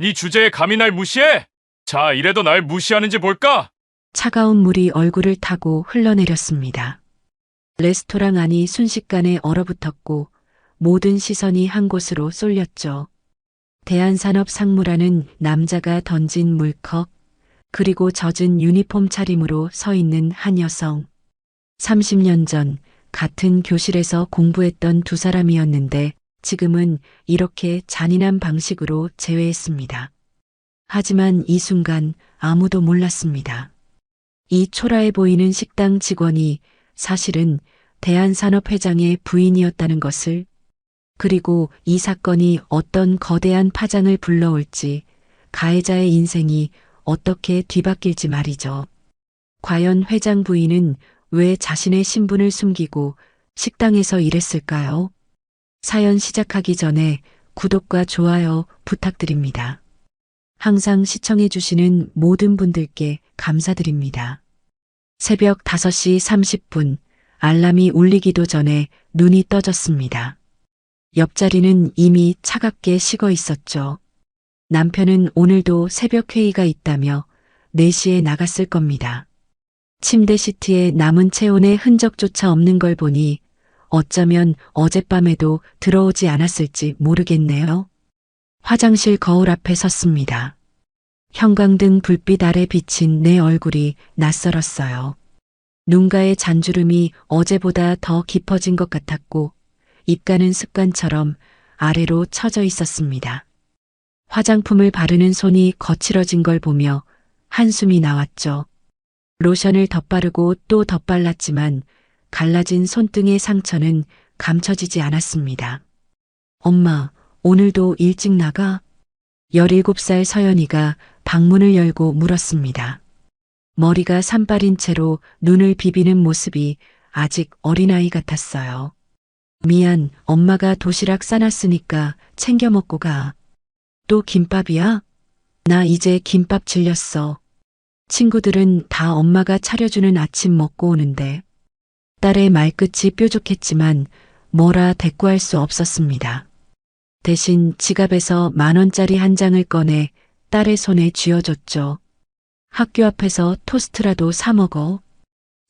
네 주제에 감히 날 무시해? 자, 이래도 날 무시하는지 볼까? 차가운 물이 얼굴을 타고 흘러내렸습니다. 레스토랑 안이 순식간에 얼어붙었고 모든 시선이 한 곳으로 쏠렸죠. 대한산업상무라는 남자가 던진 물컵, 그리고 젖은 유니폼 차림으로 서 있는 한 여성. 30년 전 같은 교실에서 공부했던 두 사람이었는데 지금은 이렇게 잔인한 방식으로 재회했습니다. 하지만 이 순간 아무도 몰랐습니다. 이 초라해 보이는 식당 직원이 사실은 대한산업회장의 부인이었다는 것을, 그리고 이 사건이 어떤 거대한 파장을 불러올지, 가해자의 인생이 어떻게 뒤바뀔지 말이죠. 과연 회장 부인은 왜 자신의 신분을 숨기고 식당에서 일했을까요? 사연 시작하기 전에 구독과 좋아요 부탁드립니다. 항상 시청해주시는 모든 분들께 감사드립니다. 새벽 5시 30분, 알람이 울리기도 전에 눈이 떠졌습니다. 옆자리는 이미 차갑게 식어 있었죠. 남편은 오늘도 새벽 회의가 있다며 4시에 나갔을 겁니다. 침대 시트에 남은 체온의 흔적조차 없는 걸 보니 어쩌면 어젯밤에도 들어오지 않았을지 모르겠네요. 화장실 거울 앞에 섰습니다. 형광등 불빛 아래 비친 내 얼굴이 낯설었어요. 눈가의 잔주름이 어제보다 더 깊어진 것 같았고 입가는 습관처럼 아래로 처져 있었습니다. 화장품을 바르는 손이 거칠어진 걸 보며 한숨이 나왔죠. 로션을 덧바르고 또 덧발랐지만 갈라진 손등의 상처는 감춰지지 않았습니다. 엄마, 오늘도 일찍 나가? 17살 서연이가 방문을 열고 물었습니다. 머리가 산발인 채로 눈을 비비는 모습이 아직 어린아이 같았어요. 미안, 엄마가 도시락 싸놨으니까 챙겨 먹고 가. 또 김밥이야? 나 이제 김밥 질렸어. 친구들은 다 엄마가 차려주는 아침 먹고 오는데. 딸의 말끝이 뾰족했지만 뭐라 대꾸할 수 없었습니다. 대신 지갑에서 10,000원짜리 한 장을 꺼내 딸의 손에 쥐어줬죠. 학교 앞에서 토스트라도 사 먹어.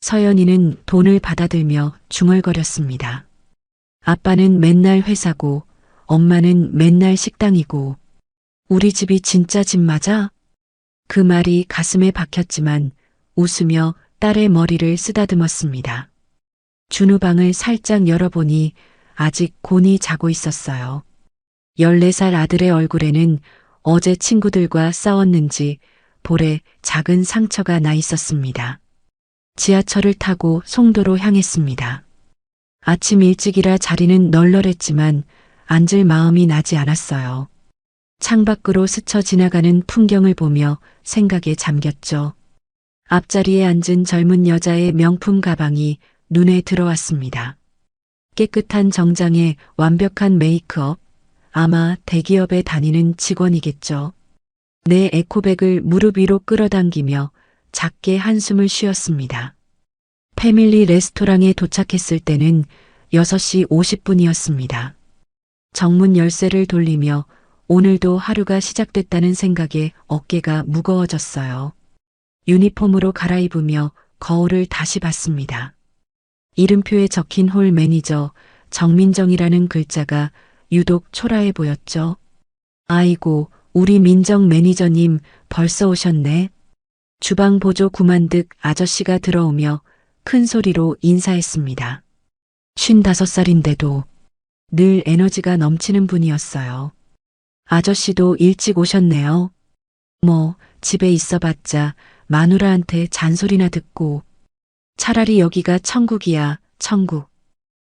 서연이는 돈을 받아들며 중얼거렸습니다. 아빠는 맨날 회사고 엄마는 맨날 식당이고 우리 집이 진짜 집 맞아? 그 말이 가슴에 박혔지만 웃으며 딸의 머리를 쓰다듬었습니다. 준우 방을 살짝 열어보니 아직 곤히 자고 있었어요. 14살 아들의 얼굴에는 어제 친구들과 싸웠는지 볼에 작은 상처가 나 있었습니다. 지하철을 타고 송도로 향했습니다. 아침 일찍이라 자리는 널널했지만 앉을 마음이 나지 않았어요. 창밖으로 스쳐 지나가는 풍경을 보며 생각에 잠겼죠. 앞자리에 앉은 젊은 여자의 명품 가방이 눈에 들어왔습니다. 깨끗한 정장에 완벽한 메이크업, 아마 대기업에 다니는 직원이겠죠. 내 에코백을 무릎 위로 끌어당기며 작게 한숨을 쉬었습니다. 패밀리 레스토랑에 도착했을 때는 6시 50분이었습니다. 정문 열쇠를 돌리며 오늘도 하루가 시작됐다는 생각에 어깨가 무거워졌어요. 유니폼으로 갈아입으며 거울을 다시 봤습니다. 이름표에 적힌 홀 매니저 정민정이라는 글자가 유독 초라해 보였죠. 아이고, 우리 민정 매니저님 벌써 오셨네. 주방 보조 구만득 아저씨가 들어오며 큰 소리로 인사했습니다. 55살인데도 늘 에너지가 넘치는 분이었어요. 아저씨도 일찍 오셨네요. 뭐 집에 있어봤자 마누라한테 잔소리나 듣고. 차라리 여기가 천국이야, 천국.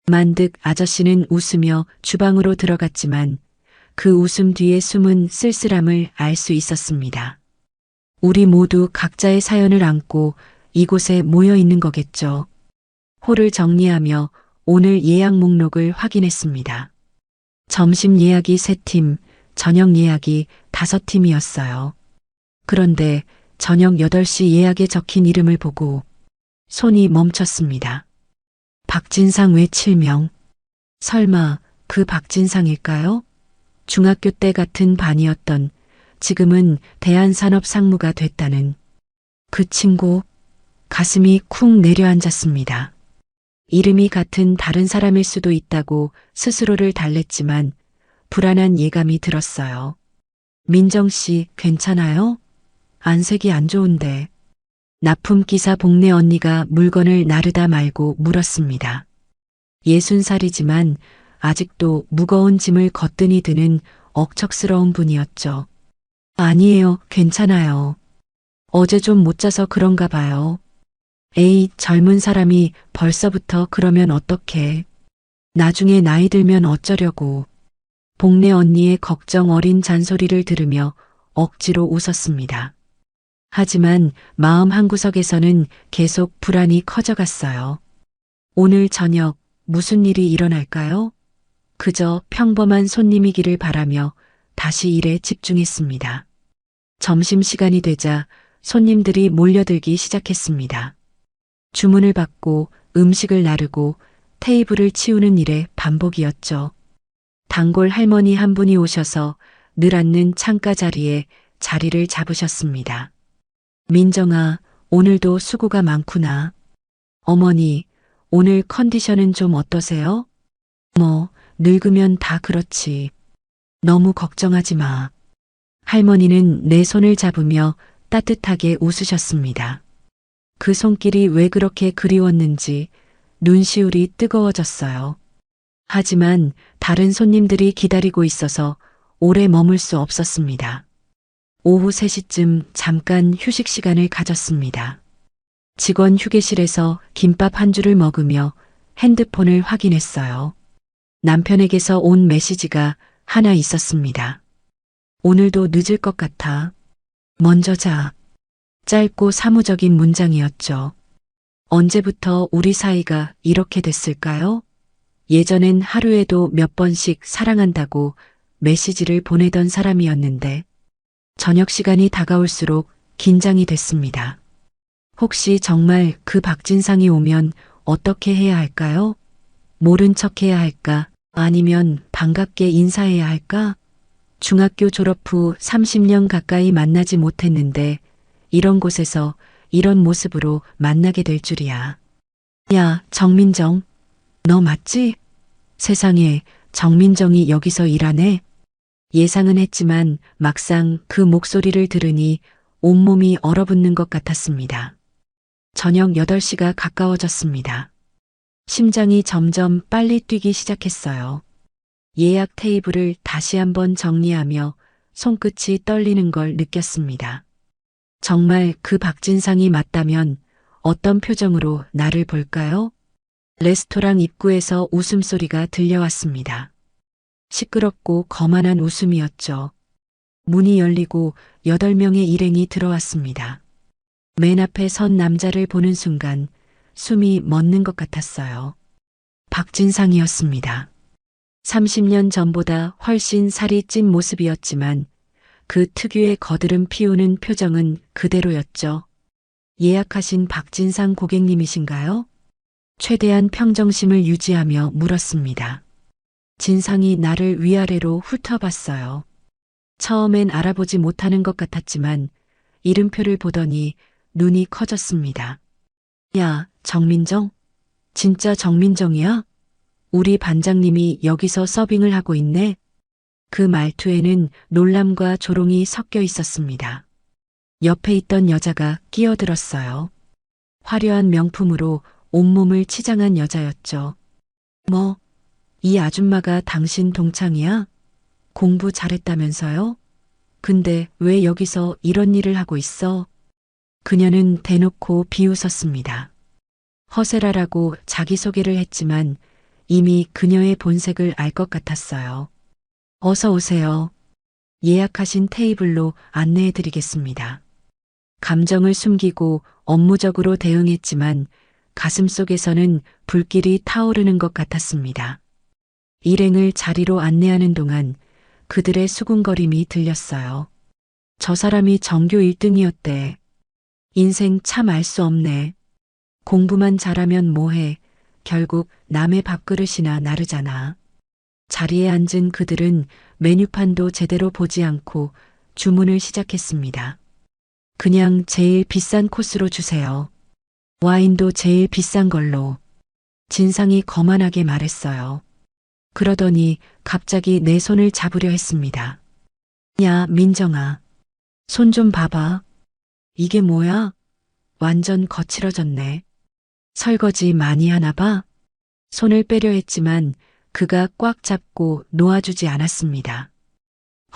만득 아저씨는 웃으며 주방으로 들어갔지만 그 웃음 뒤에 숨은 쓸쓸함을 알 수 있었습니다. 우리 모두 각자의 사연을 안고 이곳에 모여 있는 거겠죠. 홀을 정리하며 오늘 예약 목록을 확인했습니다. 점심 예약이 3팀, 저녁 예약이 5팀이었어요. 그런데 저녁 8시 예약에 적힌 이름을 보고 손이 멈췄습니다. 박진상 외 7명. 설마 그 박진상일까요? 중학교 때 같은 반이었던 지금은 대한산업상무가 됐다는 그 친구, 가슴이 쿵 내려앉았습니다. 이름이 같은 다른 사람일 수도 있다고 스스로를 달랬지만 불안한 예감이 들었어요. 민정 씨, 괜찮아요? 안색이 안 좋은데. 납품기사 복내 언니가 물건을 나르다 말고 물었습니다. 60살이지만 아직도 무거운 짐을 거뜬히 드는 억척스러운 분이었죠. 아니에요, 괜찮아요. 어제 좀 못 자서 그런가 봐요. 에이, 젊은 사람이 벌써부터 그러면 어떡해. 나중에 나이 들면 어쩌려고. 복내 언니의 걱정 어린 잔소리를 들으며 억지로 웃었습니다. 하지만 마음 한구석에서는 계속 불안이 커져갔어요. 오늘 저녁 무슨 일이 일어날까요? 그저 평범한 손님이기를 바라며 다시 일에 집중했습니다. 점심시간이 되자 손님들이 몰려들기 시작했습니다. 주문을 받고 음식을 나르고 테이블을 치우는 일의 반복이었죠. 단골 할머니 한 분이 오셔서 늘 앉는 창가 자리에 자리를 잡으셨습니다. 민정아, 오늘도 수고가 많구나. 어머니, 오늘 컨디션은 좀 어떠세요? 뭐, 늙으면 다 그렇지. 너무 걱정하지 마. 할머니는 내 손을 잡으며 따뜻하게 웃으셨습니다. 그 손길이 왜 그렇게 그리웠는지 눈시울이 뜨거워졌어요. 하지만 다른 손님들이 기다리고 있어서 오래 머물 수 없었습니다. 오후 3시쯤 잠깐 휴식 시간을 가졌습니다. 직원 휴게실에서 김밥 한 줄을 먹으며 핸드폰을 확인했어요. 남편에게서 온 메시지가 하나 있었습니다. 오늘도 늦을 것 같아. 먼저 자. 짧고 사무적인 문장이었죠. 언제부터 우리 사이가 이렇게 됐을까요? 예전엔 하루에도 몇 번씩 사랑한다고 메시지를 보내던 사람이었는데 저녁 시간이 다가올수록 긴장이 됐습니다. 혹시 정말 그 박진상이 오면 어떻게 해야 할까요? 모른 척 해야 할까? 아니면 반갑게 인사해야 할까? 중학교 졸업 후 30년 가까이 만나지 못했는데 이런 곳에서 이런 모습으로 만나게 될 줄이야. 야, 정민정. 너 맞지? 세상에, 정민정이 여기서 일하네? 예상은 했지만 막상 그 목소리를 들으니 온몸이 얼어붙는 것 같았습니다. 저녁 8시가 가까워졌습니다. 심장이 점점 빨리 뛰기 시작했어요. 예약 테이블을 다시 한번 정리하며 손끝이 떨리는 걸 느꼈습니다. 정말 그 박진상이 맞다면 어떤 표정으로 나를 볼까요? 레스토랑 입구에서 웃음소리가 들려왔습니다. 시끄럽고 거만한 웃음이었죠. 문이 열리고 8명의 일행이 들어왔습니다. 맨 앞에 선 남자를 보는 순간 숨이 멎는 것 같았어요. 박진상이었습니다. 30년 전보다 훨씬 살이 찐 모습이었지만 그 특유의 거드름 피우는 표정은 그대로였죠. 예약하신 박진상 고객님이신가요? 최대한 평정심을 유지하며 물었습니다. 진상이 나를 위아래로 훑어봤어요. 처음엔 알아보지 못하는 것 같았지만 이름표를 보더니 눈이 커졌습니다. 야, 정민정? 진짜 정민정이야? 우리 반장님이 여기서 서빙을 하고 있네? 그 말투에는 놀람과 조롱이 섞여 있었습니다. 옆에 있던 여자가 끼어들었어요. 화려한 명품으로 온몸을 치장한 여자였죠. 뭐, 이 아줌마가 당신 동창이야? 공부 잘했다면서요? 근데 왜 여기서 이런 일을 하고 있어? 그녀는 대놓고 비웃었습니다. 허세라라고 자기소개를 했지만 이미 그녀의 본색을 알 것 같았어요. 어서 오세요. 예약하신 테이블로 안내해 드리겠습니다. 감정을 숨기고 업무적으로 대응했지만 가슴속에서는 불길이 타오르는 것 같았습니다. 일행을 자리로 안내하는 동안 그들의 수군거림이 들렸어요. 저 사람이 전교 1등이었대. 인생 참 알 수 없네. 공부만 잘하면 뭐해. 결국 남의 밥그릇이나 나르잖아. 자리에 앉은 그들은 메뉴판도 제대로 보지 않고 주문을 시작했습니다. 그냥 제일 비싼 코스로 주세요. 와인도 제일 비싼 걸로. 진상이 거만하게 말했어요. 그러더니 갑자기 내 손을 잡으려 했습니다. 야, 민정아. 손 좀 봐봐. 이게 뭐야? 완전 거칠어졌네. 설거지 많이 하나 봐? 손을 빼려 했지만 그가 꽉 잡고 놓아주지 않았습니다.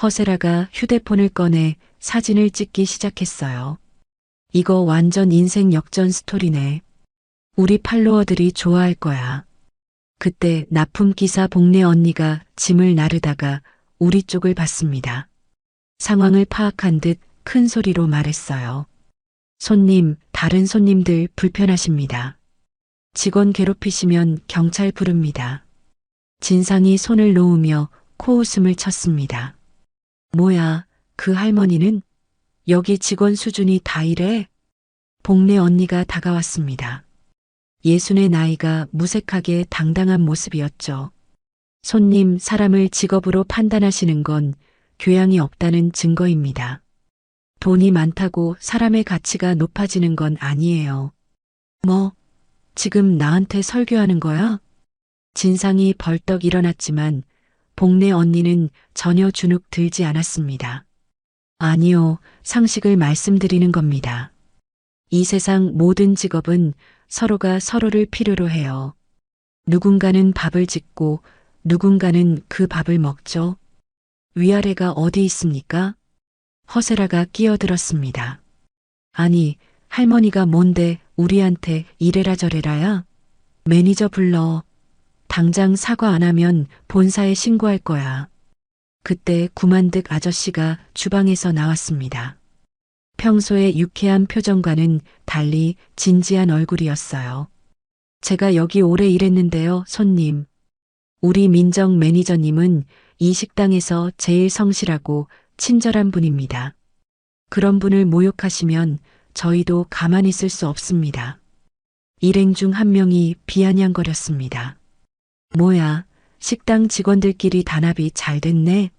허세라가 휴대폰을 꺼내 사진을 찍기 시작했어요. 이거 완전 인생 역전 스토리네. 우리 팔로워들이 좋아할 거야. 그때 납품 기사 복래 언니가 짐을 나르다가 우리 쪽을 봤습니다. 상황을 파악한 듯 큰 소리로 말했어요. 손님, 다른 손님들 불편하십니다. 직원 괴롭히시면 경찰 부릅니다. 진상이 손을 놓으며 코웃음을 쳤습니다. 뭐야, 그 할머니는? 여기 직원 수준이 다 이래? 복래 언니가 다가왔습니다. 예순의 나이가 무색하게 당당한 모습이었죠. 손님, 사람을 직업으로 판단하시는 건 교양이 없다는 증거입니다. 돈이 많다고 사람의 가치가 높아지는 건 아니에요. 뭐, 지금 나한테 설교하는 거야? 진상이 벌떡 일어났지만 복래 언니는 전혀 주눅 들지 않았습니다. 아니요, 상식을 말씀드리는 겁니다. 이 세상 모든 직업은 서로가 서로를 필요로 해요. 누군가는 밥을 짓고 누군가는 그 밥을 먹죠. 위아래가 어디 있습니까? 허세라가 끼어들었습니다. 아니, 할머니가 뭔데 우리한테 이래라 저래라야? 매니저 불러. 당장 사과 안 하면 본사에 신고할 거야. 그때 구만득 아저씨가 주방에서 나왔습니다. 평소의 유쾌한 표정과는 달리 진지한 얼굴이었어요. 제가 여기 오래 일했는데요, 손님. 우리 민정 매니저님은 이 식당에서 제일 성실하고 친절한 분입니다. 그런 분을 모욕하시면 저희도 가만히 있을 수 없습니다. 일행 중 한 명이 비아냥거렸습니다. 뭐야, 식당 직원들끼리 단합이 잘 됐네.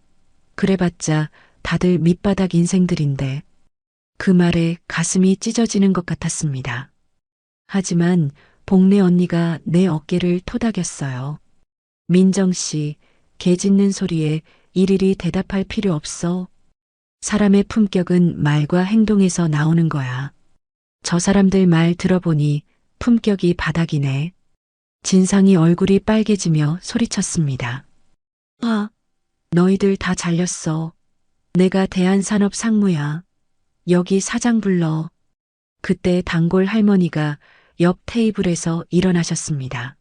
그래봤자 다들 밑바닥 인생들인데. 그 말에 가슴이 찢어지는 것 같았습니다. 하지만 복래 언니가 내 어깨를 토닥였어요. 민정 씨, 개 짖는 소리에 일일이 대답할 필요 없어. 사람의 품격은 말과 행동에서 나오는 거야. 저 사람들 말 들어보니 품격이 바닥이네. 진상이 얼굴이 빨개지며 소리쳤습니다. 아, 너희들 다 잘렸어. 내가 대한산업 상무야. 여기 사장 불러. 그때 단골 할머니가 옆 테이블에서 일어나셨습니다.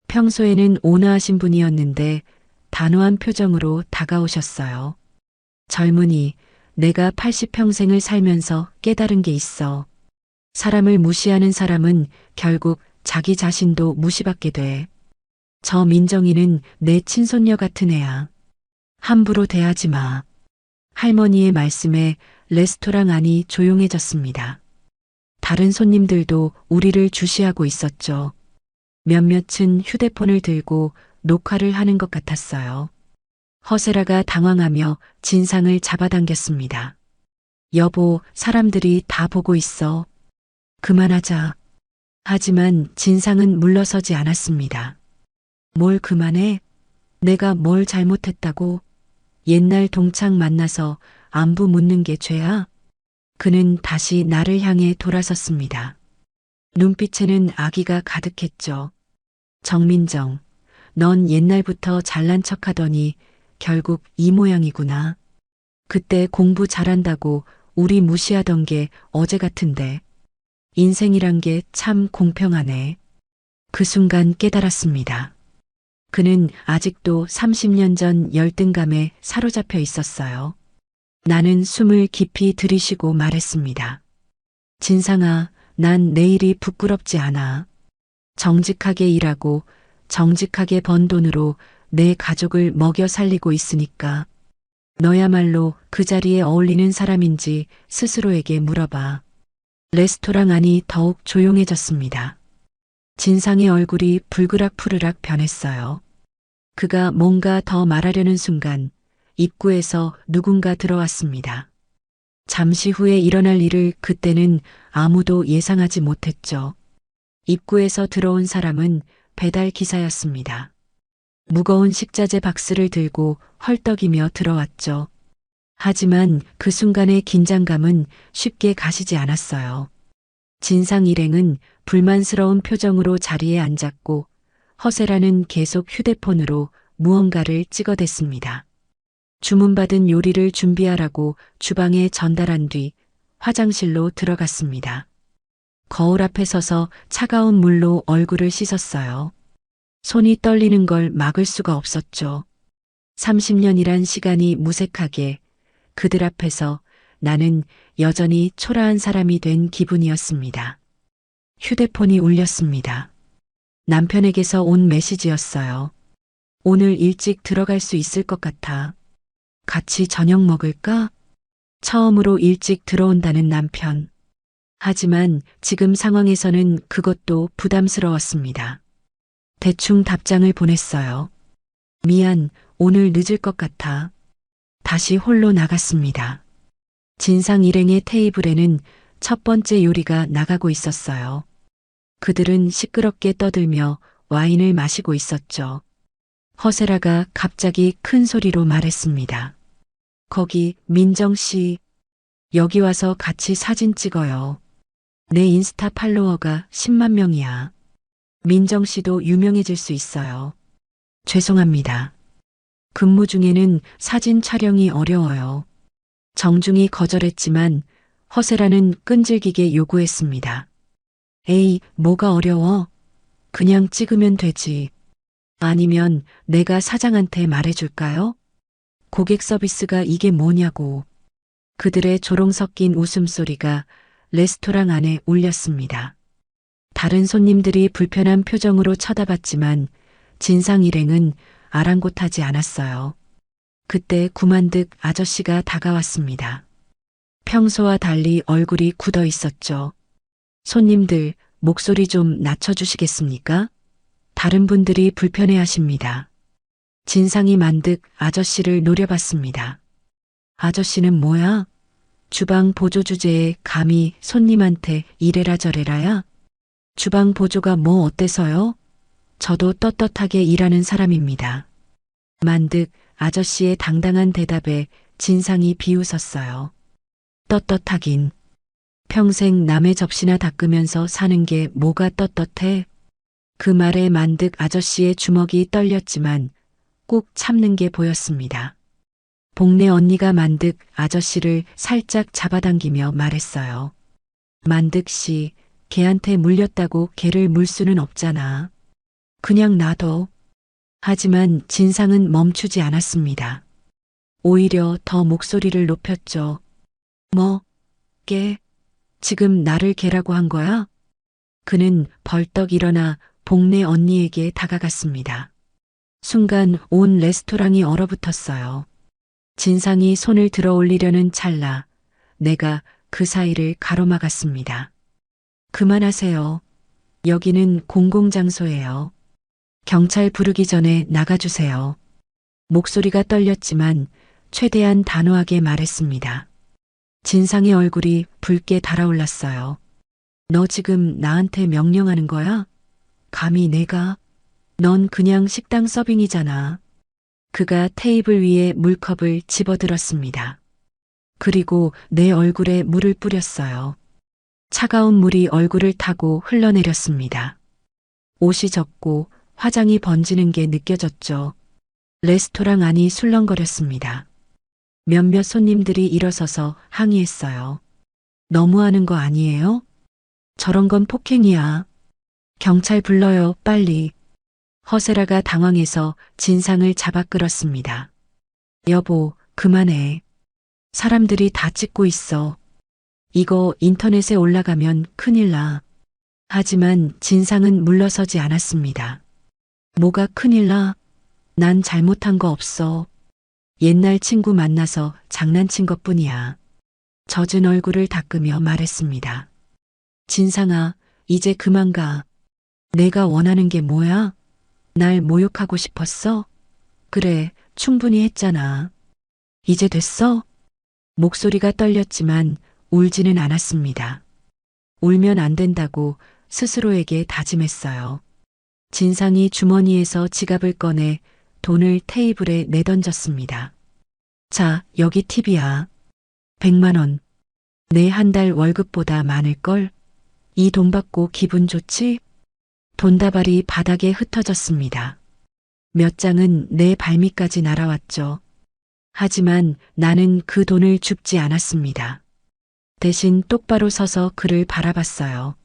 평소에는 온화하신 분이었는데 단호한 표정으로 다가오셨어요. 젊은이, 내가 80평생을 살면서 깨달은 게 있어. 사람을 무시하는 사람은 결국 자기 자신도 무시받게 돼. 저 민정이는 내 친손녀 같은 애야. 함부로 대하지 마. 할머니의 말씀에 레스토랑 안이 조용해졌습니다. 다른 손님들도 우리를 주시하고 있었죠. 몇몇은 휴대폰을 들고 녹화를 하는 것 같았어요. 허세라가 당황하며 진상을 잡아당겼습니다. 여보, 사람들이 다 보고 있어. 그만하자. 하지만 진상은 물러서지 않았습니다. 뭘 그만해? 내가 뭘 잘못했다고? 옛날 동창 만나서 안부 묻는 게 죄야? 그는 다시 나를 향해 돌아섰습니다. 눈빛에는 악의가 가득했죠. 정민정, 넌 옛날부터 잘난 척하더니 결국 이 모양이구나. 그때 공부 잘한다고 우리 무시하던 게 어제 같은데. 인생이란 게 참 공평하네. 그 순간 깨달았습니다. 그는 아직도 30년 전 열등감에 사로잡혀 있었어요. 나는 숨을 깊이 들이쉬고 말했습니다. 진상아, 난 내일이 부끄럽지 않아. 정직하게 일하고 정직하게 번 돈으로 내 가족을 먹여 살리고 있으니까. 너야말로 그 자리에 어울리는 사람인지 스스로에게 물어봐. 레스토랑 안이 더욱 조용해졌습니다. 진상의 얼굴이 불그락푸르락 변했어요. 그가 뭔가 더 말하려는 순간 입구에서 누군가 들어왔습니다. 잠시 후에 일어날 일을 그때는 아무도 예상하지 못했죠. 입구에서 들어온 사람은 배달 기사였습니다. 무거운 식자재 박스를 들고 헐떡이며 들어왔죠. 하지만 그 순간의 긴장감은 쉽게 가시지 않았어요. 진상 일행은 불만스러운 표정으로 자리에 앉았고 허세라는 계속 휴대폰으로 무언가를 찍어댔습니다. 주문받은 요리를 준비하라고 주방에 전달한 뒤 화장실로 들어갔습니다. 거울 앞에 서서 차가운 물로 얼굴을 씻었어요. 손이 떨리는 걸 막을 수가 없었죠. 30년이란 시간이 무색하게 그들 앞에서 나는 여전히 초라한 사람이 된 기분이었습니다. 휴대폰이 울렸습니다. 남편에게서 온 메시지였어요. 오늘 일찍 들어갈 수 있을 것 같아. 같이 저녁 먹을까? 처음으로 일찍 들어온다는 남편. 하지만 지금 상황에서는 그것도 부담스러웠습니다. 대충 답장을 보냈어요. 미안, 오늘 늦을 것 같아. 다시 홀로 나갔습니다. 진상 일행의 테이블에는 첫 번째 요리가 나가고 있었어요. 그들은 시끄럽게 떠들며 와인을 마시고 있었죠. 허세라가 갑자기 큰 소리로 말했습니다. 거기 민정 씨, 여기 와서 같이 사진 찍어요. 내 인스타 팔로워가 10만 명이야. 민정 씨도 유명해질 수 있어요. 죄송합니다. 근무 중에는 사진 촬영이 어려워요. 정중히 거절했지만 허세라는 끈질기게 요구했습니다. 에이, 뭐가 어려워? 그냥 찍으면 되지. 아니면 내가 사장한테 말해줄까요? 고객 서비스가 이게 뭐냐고. 그들의 조롱 섞인 웃음소리가 레스토랑 안에 울렸습니다. 다른 손님들이 불편한 표정으로 쳐다봤지만 진상 일행은 아랑곳하지 않았어요. 그때 구만득 아저씨가 다가왔습니다. 평소와 달리 얼굴이 굳어 있었죠. 손님들, 목소리 좀 낮춰주시겠습니까? 다른 분들이 불편해 하십니다. 진상이 만득 아저씨를 노려봤습니다. 아저씨는 뭐야? 주방 보조 주제에 감히 손님한테 이래라 저래라야? 주방 보조가 뭐 어때서요? 저도 떳떳하게 일하는 사람입니다. 만득 아저씨의 당당한 대답에 진상이 비웃었어요. 떳떳하긴. 평생 남의 접시나 닦으면서 사는 게 뭐가 떳떳해? 그 말에 만득 아저씨의 주먹이 떨렸지만 꼭 참는 게 보였습니다. 복내 언니가 만득 아저씨를 살짝 잡아당기며 말했어요. 만득 씨, 걔한테 물렸다고 걔를 물 수는 없잖아. 그냥 놔둬. 하지만 진상은 멈추지 않았습니다. 오히려 더 목소리를 높였죠. 뭐, 걔? 지금 나를 걔라고 한 거야? 그는 벌떡 일어나 복내 언니에게 다가갔습니다. 순간 온 레스토랑이 얼어붙었어요. 진상이 손을 들어 올리려는 찰나 내가 그 사이를 가로막았습니다. 그만하세요. 여기는 공공장소예요. 경찰 부르기 전에 나가주세요. 목소리가 떨렸지만 최대한 단호하게 말했습니다. 진상의 얼굴이 붉게 달아올랐어요. 너 지금 나한테 명령하는 거야? 감히 내가? 넌 그냥 식당 서빙이잖아. 그가 테이블 위에 물컵을 집어들었습니다. 그리고 내 얼굴에 물을 뿌렸어요. 차가운 물이 얼굴을 타고 흘러내렸습니다. 옷이 젖고 화장이 번지는 게 느껴졌죠. 레스토랑 안이 술렁거렸습니다. 몇몇 손님들이 일어서서 항의했어요. 너무하는 거 아니에요? 저런 건 폭행이야. 경찰 불러요, 빨리. 허세라가 당황해서 진상을 잡아 끌었습니다. 여보, 그만해. 사람들이 다 찍고 있어. 이거 인터넷에 올라가면 큰일 나. 하지만 진상은 물러서지 않았습니다. 뭐가 큰일 나? 난 잘못한 거 없어. 옛날 친구 만나서 장난친 것뿐이야. 젖은 얼굴을 닦으며 말했습니다. 진상아, 이제 그만 가. 내가 원하는 게 뭐야? 날 모욕하고 싶었어? 그래, 충분히 했잖아. 이제 됐어? 목소리가 떨렸지만 울지는 않았습니다. 울면 안 된다고 스스로에게 다짐했어요. 진상이 주머니에서 지갑을 꺼내 돈을 테이블에 내던졌습니다. 자, 여기 팁이야. 100만 원. 내 한 달 월급보다 많을걸? 이 돈 받고 기분 좋지? 돈다발이 바닥에 흩어졌습니다. 몇 장은 내 발밑까지 날아왔죠. 하지만 나는 그 돈을 줍지 않았습니다. 대신 똑바로 서서 그를 바라봤어요.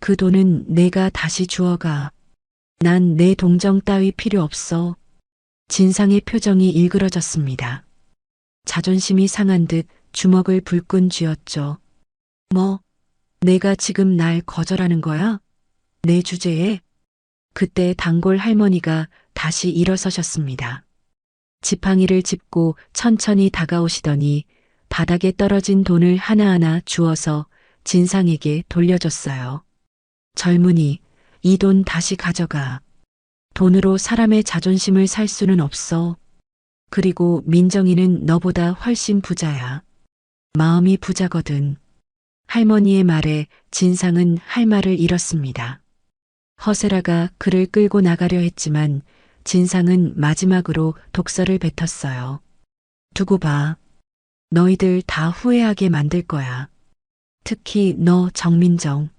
그 돈은 내가 다시 주어가. 난 내 동정 따위 필요 없어. 진상의 표정이 일그러졌습니다. 자존심이 상한 듯 주먹을 불끈 쥐었죠. 뭐, 내가 지금 날 거절하는 거야? 내 주제에? 그때 단골 할머니가 다시 일어서셨습니다. 지팡이를 짚고 천천히 다가오시더니 바닥에 떨어진 돈을 하나하나 주어서 진상에게 돌려줬어요. 젊은이, 이 돈 다시 가져가. 돈으로 사람의 자존심을 살 수는 없어. 그리고 민정이는 너보다 훨씬 부자야. 마음이 부자거든. 할머니의 말에 진상은 할 말을 잃었습니다. 허세라가 그를 끌고 나가려 했지만 진상은 마지막으로 독설을 뱉었어요. 두고 봐. 너희들 다 후회하게 만들 거야. 특히 너 정민정.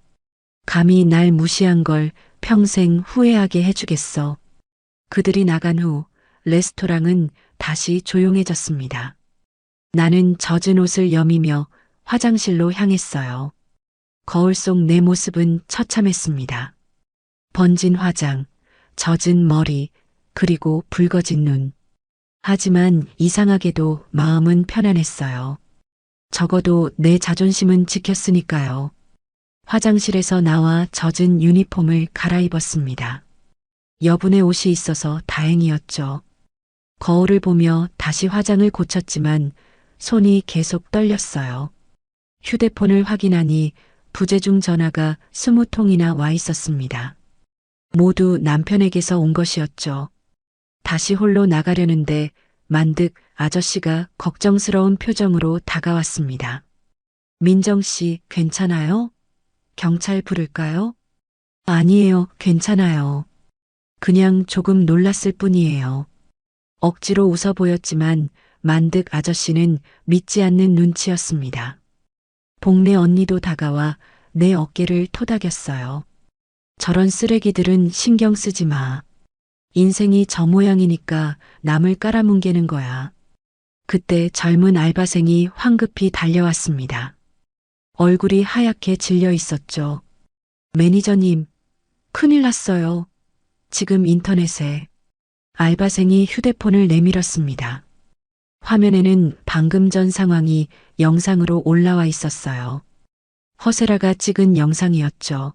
감히 날 무시한 걸 평생 후회하게 해주겠어. 그들이 나간 후 레스토랑은 다시 조용해졌습니다. 나는 젖은 옷을 여미며 화장실로 향했어요. 거울 속 내 모습은 처참했습니다. 번진 화장, 젖은 머리, 그리고 붉어진 눈. 하지만 이상하게도 마음은 편안했어요. 적어도 내 자존심은 지켰으니까요. 화장실에서 나와 젖은 유니폼을 갈아입었습니다. 여분의 옷이 있어서 다행이었죠. 거울을 보며 다시 화장을 고쳤지만 손이 계속 떨렸어요. 휴대폰을 확인하니 부재중 전화가 20통이나 와 있었습니다. 모두 남편에게서 온 것이었죠. 다시 홀로 나가려는데 만득 아저씨가 걱정스러운 표정으로 다가왔습니다. 민정 씨, 괜찮아요? 경찰 부를까요? 아니에요, 괜찮아요. 그냥 조금 놀랐을 뿐이에요. 억지로 웃어 보였지만 만득 아저씨는 믿지 않는 눈치였습니다. 복내 언니도 다가와 내 어깨를 토닥였어요. 저런 쓰레기들은 신경 쓰지 마. 인생이 저 모양이니까 남을 깔아뭉개는 거야. 그때 젊은 알바생이 황급히 달려왔습니다. 얼굴이 하얗게 질려 있었죠. 매니저님, 큰일 났어요. 지금 인터넷에. 알바생이 휴대폰을 내밀었습니다. 화면에는 방금 전 상황이 영상으로 올라와 있었어요. 허세라가 찍은 영상이었죠.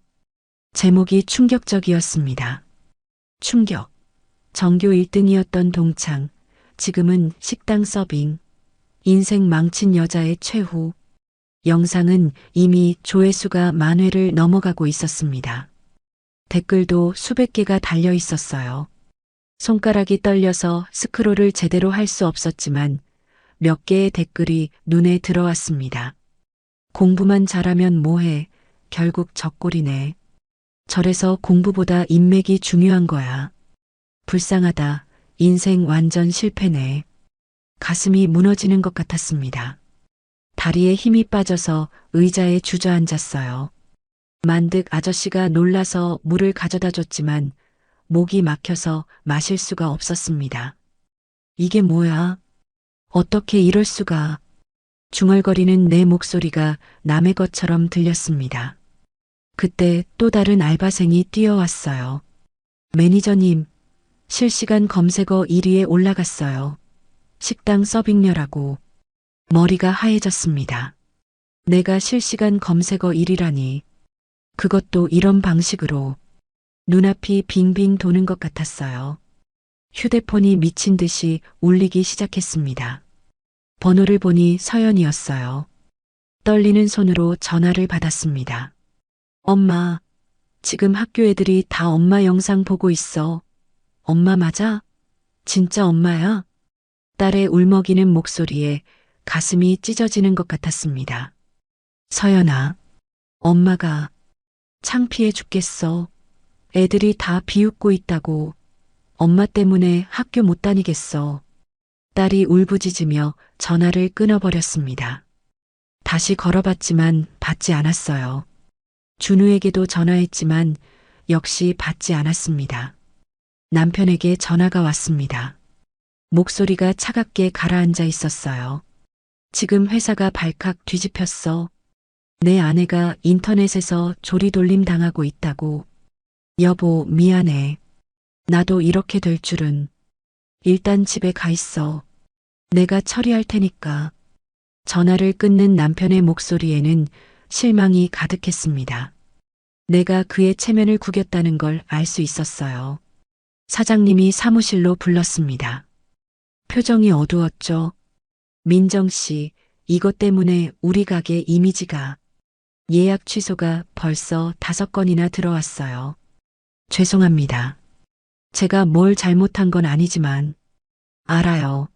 제목이 충격적이었습니다. 충격. 전교 1등이었던 동창, 지금은 식당 서빙. 인생 망친 여자의 최후. 영상은 이미 조회수가 10,000회를 넘어가고 있었습니다. 댓글도 수백 개가 달려 있었어요. 손가락이 떨려서 스크롤을 제대로 할 수 없었지만 몇 개의 댓글이 눈에 들어왔습니다. 공부만 잘하면 뭐해. 결국 적골이네. 절에서 공부보다 인맥이 중요한 거야. 불쌍하다. 인생 완전 실패네. 가슴이 무너지는 것 같았습니다. 다리에 힘이 빠져서 의자에 주저앉았어요. 만득 아저씨가 놀라서 물을 가져다 줬지만 목이 막혀서 마실 수가 없었습니다. 이게 뭐야? 어떻게 이럴 수가? 중얼거리는 내 목소리가 남의 것처럼 들렸습니다. 그때 또 다른 알바생이 뛰어왔어요. 매니저님, 실시간 검색어 1위에 올라갔어요. 식당 서빙녀라고. 머리가 하얘졌습니다. 내가 실시간 검색어 1위라니. 그것도 이런 방식으로. 눈앞이 빙빙 도는 것 같았어요. 휴대폰이 미친 듯이 울리기 시작했습니다. 번호를 보니 서연이었어요. 떨리는 손으로 전화를 받았습니다. 엄마, 지금 학교 애들이 다 엄마 영상 보고 있어. 엄마 맞아? 진짜 엄마야? 딸의 울먹이는 목소리에 가슴이 찢어지는 것 같았습니다. 서연아, 엄마가 창피해 죽겠어. 애들이 다 비웃고 있다고. 엄마 때문에 학교 못 다니겠어. 딸이 울부짖으며 전화를 끊어버렸습니다. 다시 걸어봤지만 받지 않았어요. 준우에게도 전화했지만 역시 받지 않았습니다. 남편에게 전화가 왔습니다. 목소리가 차갑게 가라앉아 있었어요. 지금 회사가 발칵 뒤집혔어. 내 아내가 인터넷에서 조리돌림 당하고 있다고. 여보, 미안해. 나도 이렇게 될 줄은. 일단 집에 가 있어. 내가 처리할 테니까. 전화를 끊는 남편의 목소리에는 실망이 가득했습니다. 내가 그의 체면을 구겼다는 걸 알 수 있었어요. 사장님이 사무실로 불렀습니다. 표정이 어두웠죠. 민정 씨, 이것 때문에 우리 가게 이미지가. 예약 취소가 벌써 5건이나 들어왔어요. 죄송합니다. 제가 뭘 잘못한 건 아니지만. 알아요.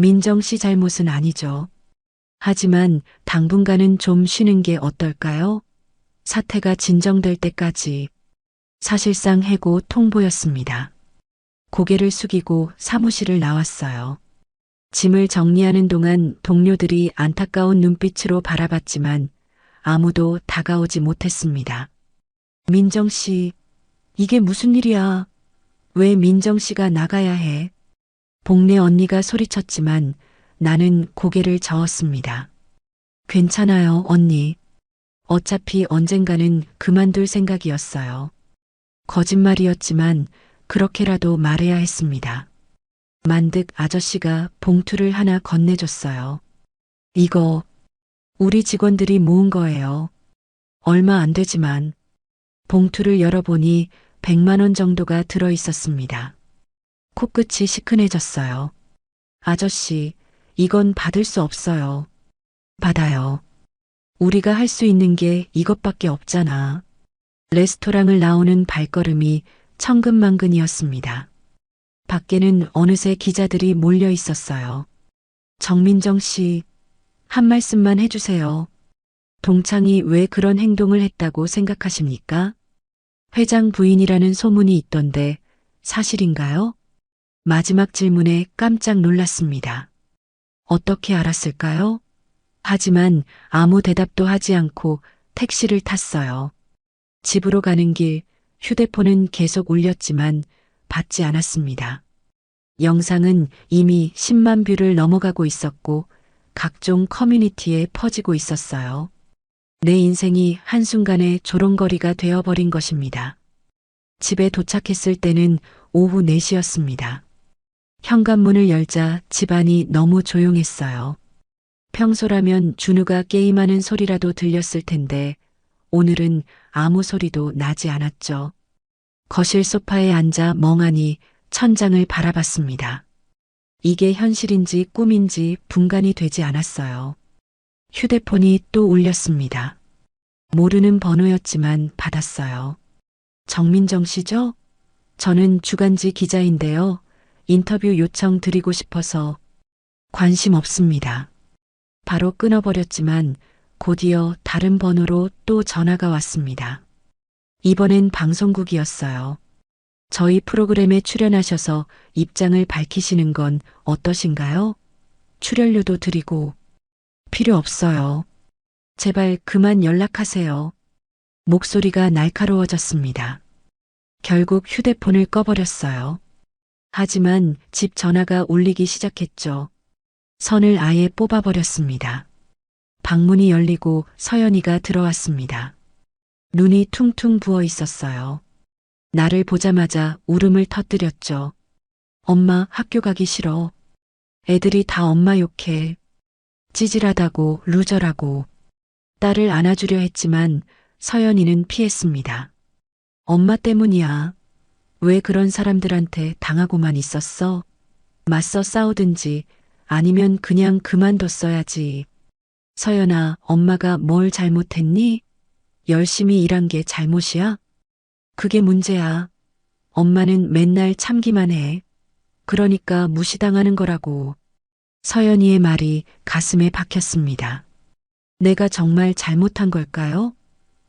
민정 씨 잘못은 아니죠. 하지만 당분간은 좀 쉬는 게 어떨까요? 사태가 진정될 때까지. 사실상 해고 통보였습니다. 고개를 숙이고 사무실을 나왔어요. 짐을 정리하는 동안 동료들이 안타까운 눈빛으로 바라봤지만 아무도 다가오지 못했습니다. 민정 씨, 이게 무슨 일이야? 왜 민정 씨가 나가야 해? 복내 언니가 소리쳤지만 나는 고개를 저었습니다. 괜찮아요, 언니. 어차피 언젠가는 그만둘 생각이었어요. 거짓말이었지만 그렇게라도 말해야 했습니다. 만득 아저씨가 봉투를 하나 건네줬어요. 이거 우리 직원들이 모은 거예요. 얼마 안 되지만. 봉투를 열어보니 100만 원 정도가 들어 있었습니다. 코끝이 시큰해졌어요. 아저씨, 이건 받을 수 없어요. 받아요. 우리가 할 수 있는 게 이것밖에 없잖아. 레스토랑을 나오는 발걸음이 천근만근이었습니다. 밖에는 어느새 기자들이 몰려 있었어요. 정민정 씨, 한 말씀만 해주세요. 동창이 왜 그런 행동을 했다고 생각하십니까? 회장 부인이라는 소문이 있던데 사실인가요? 마지막 질문에 깜짝 놀랐습니다. 어떻게 알았을까요? 하지만 아무 대답도 하지 않고 택시를 탔어요. 집으로 가는 길 휴대폰은 계속 울렸지만 받지 않았습니다. 영상은 이미 10만 뷰를 넘어가고 있었고 각종 커뮤니티에 퍼지고 있었어요. 내 인생이 한순간에 조롱거리가 되어버린 것입니다. 집에 도착했을 때는 오후 4시였습니다. 현관문을 열자 집안이 너무 조용했어요. 평소라면 준우가 게임하는 소리라도 들렸을 텐데 오늘은 아무 소리도 나지 않았죠. 거실 소파에 앉아 멍하니 천장을 바라봤습니다. 이게 현실인지 꿈인지 분간이 되지 않았어요. 휴대폰이 또 울렸습니다. 모르는 번호였지만 받았어요. 정민정 씨죠? 저는 주간지 기자인데요. 인터뷰 요청 드리고 싶어서. 관심 없습니다. 바로 끊어버렸지만 곧이어 다른 번호로 또 전화가 왔습니다. 이번엔 방송국이었어요. 저희 프로그램에 출연하셔서 입장을 밝히시는 건 어떠신가요? 출연료도 드리고. 필요 없어요. 제발 그만 연락하세요. 목소리가 날카로워졌습니다. 결국 휴대폰을 꺼버렸어요. 하지만 집 전화가 울리기 시작했죠. 선을 아예 뽑아버렸습니다. 방문이 열리고 서연이가 들어왔습니다. 눈이 퉁퉁 부어 있었어요. 나를 보자마자 울음을 터뜨렸죠. 엄마, 학교 가기 싫어. 애들이 다 엄마 욕해. 찌질하다고, 루저라고. 딸을 안아주려 했지만 서연이는 피했습니다. 엄마 때문이야. 왜 그런 사람들한테 당하고만 있었어? 맞서 싸우든지 아니면 그냥 그만뒀어야지. 서연아, 엄마가 뭘 잘못했니? 열심히 일한 게 잘못이야? 그게 문제야. 엄마는 맨날 참기만 해. 그러니까 무시당하는 거라고. 서연이의 말이 가슴에 박혔습니다. 내가 정말 잘못한 걸까요?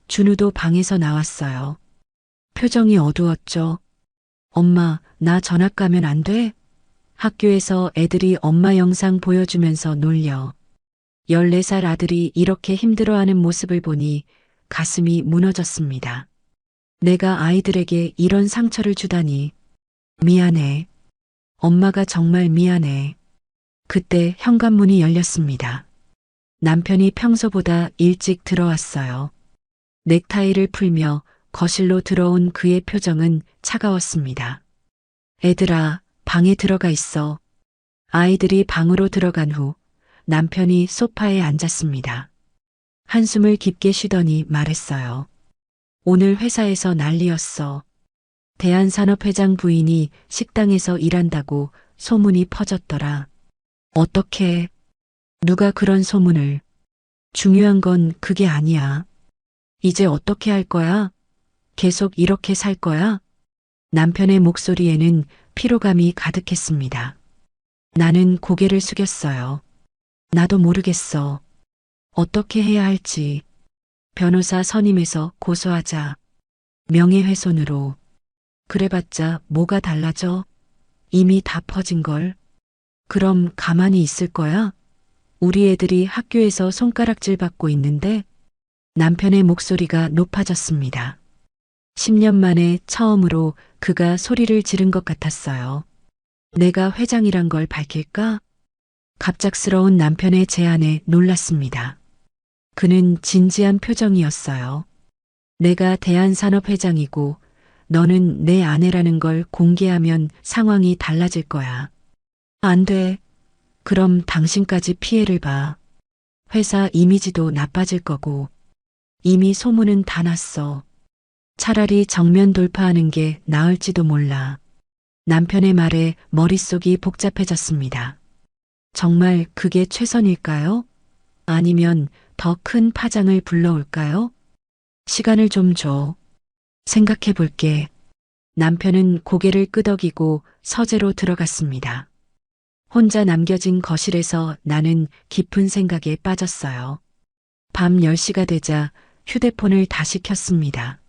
준우도 방에서 나왔어요. 표정이 어두웠죠. 엄마, 나 전학 가면 안 돼? 학교에서 애들이 엄마 영상 보여주면서 놀려. 14살 아들이 이렇게 힘들어하는 모습을 보니 가슴이 무너졌습니다. 내가 아이들에게 이런 상처를 주다니. 미안해. 엄마가 정말 미안해. 그때 현관문이 열렸습니다. 남편이 평소보다 일찍 들어왔어요. 넥타이를 풀며 거실로 들어온 그의 표정은 차가웠습니다. 애들아, 방에 들어가 있어. 아이들이 방으로 들어간 후 남편이 소파에 앉았습니다. 한숨을 깊게 쉬더니 말했어요. 오늘 회사에서 난리였어. 대한산업회장 부인이 식당에서 일한다고 소문이 퍼졌더라. 어떻게? 누가 그런 소문을? 중요한 건 그게 아니야. 이제 어떻게 할 거야? 계속 이렇게 살 거야? 남편의 목소리에는 피로감이 가득했습니다. 나는 고개를 숙였어요. 나도 모르겠어. 어떻게 해야 할지. 변호사 선임해서 고소하자. 명예훼손으로. 그래봤자 뭐가 달라져? 이미 다 퍼진 걸. 그럼 가만히 있을 거야? 우리 애들이 학교에서 손가락질 받고 있는데 남편의 목소리가 높아졌습니다. 10년 만에 처음으로 그가 소리를 지른 것 같았어요. 내가 회장이란 걸 밝힐까? 갑작스러운 남편의 제안에 놀랐습니다. 그는 진지한 표정이었어요. 내가 대한산업회장이고 너는 내 아내라는 걸 공개하면 상황이 달라질 거야. 안 돼. 그럼 당신까지 피해를 봐. 회사 이미지도 나빠질 거고. 이미 소문은 다 났어. 차라리 정면 돌파하는 게 나을지도 몰라. 남편의 말에 머릿속이 복잡해졌습니다. 정말 그게 최선일까요? 아니면 더 큰 파장을 불러올까요? 시간을 좀 줘. 생각해 볼게. 남편은 고개를 끄덕이고 서재로 들어갔습니다. 혼자 남겨진 거실에서 나는 깊은 생각에 빠졌어요. 밤 10시가 되자 휴대폰을 다시 켰습니다.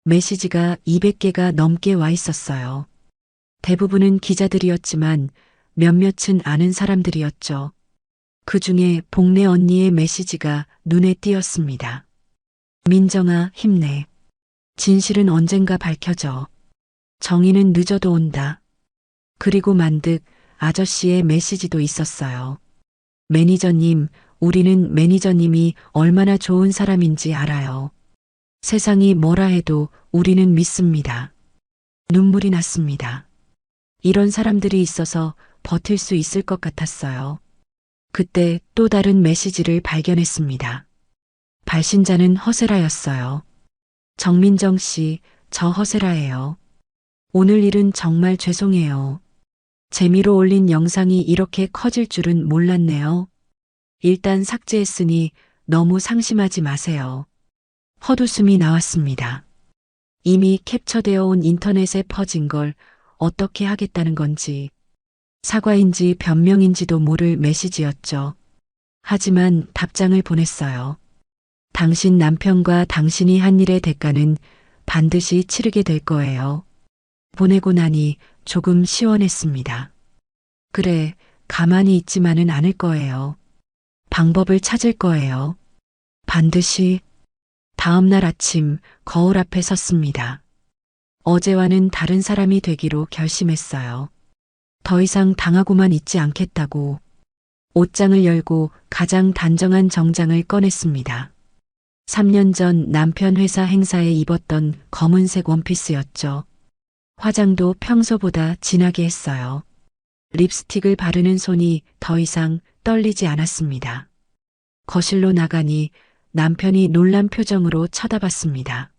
메시지가 200개가 넘게 와 있었어요. 대부분은 기자들이었지만 몇몇은 아는 사람들이었죠. 그 중에 복래 언니의 메시지가 눈에 띄었습니다. 민정아, 힘내. 진실은 언젠가 밝혀져. 정의는 늦어도 온다. 그리고 만득 아저씨의 메시지도 있었어요. 매니저님, 우리는 매니저님이 얼마나 좋은 사람인지 알아요. 세상이 뭐라 해도 우리는 믿습니다. 눈물이 났습니다. 이런 사람들이 있어서 버틸 수 있을 것 같았어요. 그때 또 다른 메시지를 발견했습니다. 발신자는 허세라였어요. 정민정 씨, 저 허세라예요. 오늘 일은 정말 죄송해요. 재미로 올린 영상이 이렇게 커질 줄은 몰랐네요. 일단 삭제했으니 너무 상심하지 마세요. 헛웃음이 나왔습니다. 이미 캡처되어 온 인터넷에 퍼진 걸 어떻게 하겠다는 건지, 사과인지 변명인지도 모를 메시지였죠. 하지만 답장을 보냈어요. 당신 남편과 당신이 한 일의 대가는 반드시 치르게 될 거예요. 보내고 나니 조금 시원했습니다. 그래, 가만히 있지만은 않을 거예요. 방법을 찾을 거예요. 반드시. 다음 날 아침 거울 앞에 섰습니다. 어제와는 다른 사람이 되기로 결심했어요. 더 이상 당하고만 있지 않겠다고. 옷장을 열고 가장 단정한 정장을 꺼냈습니다. 3년 전 남편 회사 행사에 입었던 검은색 원피스였죠. 화장도 평소보다 진하게 했어요. 립스틱을 바르는 손이 더 이상 떨리지 않았습니다. 거실로 나가니 남편이 놀란 표정으로 쳐다봤습니다.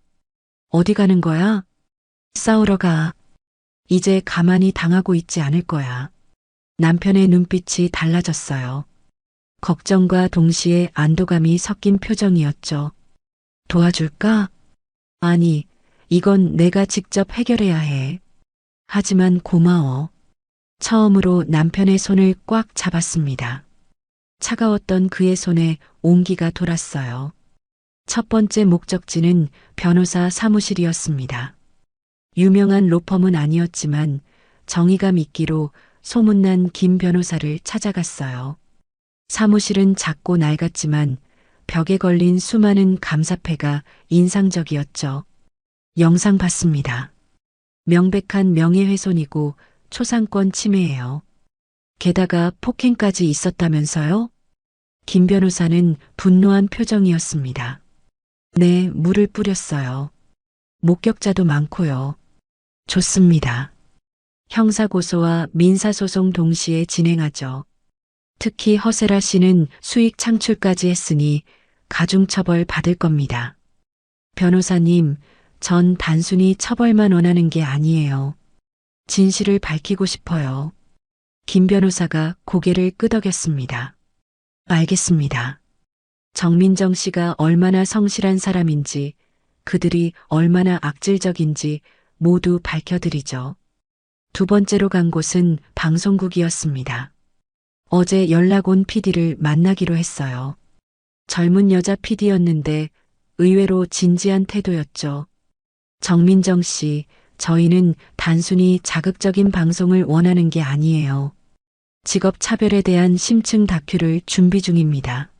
어디 가는 거야? 싸우러 가. 이제 가만히 당하고 있지 않을 거야. 남편의 눈빛이 달라졌어요. 걱정과 동시에 안도감이 섞인 표정이었죠. 도와줄까? 아니, 이건 내가 직접 해결해야 해. 하지만 고마워. 처음으로 남편의 손을 꽉 잡았습니다. 차가웠던 그의 손에 온기가 돌았어요. 첫 번째 목적지는 변호사 사무실이었습니다. 유명한 로펌은 아니었지만 정의감 있기로 소문난 김 변호사를 찾아갔어요. 사무실은 작고 낡았지만 벽에 걸린 수많은 감사패가 인상적이었죠. 영상 봤습니다. 명백한 명예훼손이고 초상권 침해예요. 게다가 폭행까지 있었다면서요? 김 변호사는 분노한 표정이었습니다. 네, 물을 뿌렸어요. 목격자도 많고요. 좋습니다. 형사고소와 민사소송 동시에 진행하죠. 특히 허세라 씨는 수익 창출까지 했으니 가중처벌 받을 겁니다. 변호사님, 전 단순히 처벌만 원하는 게 아니에요. 진실을 밝히고 싶어요. 김 변호사가 고개를 끄덕였습니다. 알겠습니다. 정민정 씨가 얼마나 성실한 사람인지, 그들이 얼마나 악질적인지 모두 밝혀드리죠. 두 번째로 간 곳은 방송국이었습니다. 어제 연락 온 PD를 만나기로 했어요. 젊은 여자 PD였는데 의외로 진지한 태도였죠. 정민정 씨, 저희는 단순히 자극적인 방송을 원하는 게 아니에요. 직업 차별에 대한 심층 다큐를 준비 중입니다.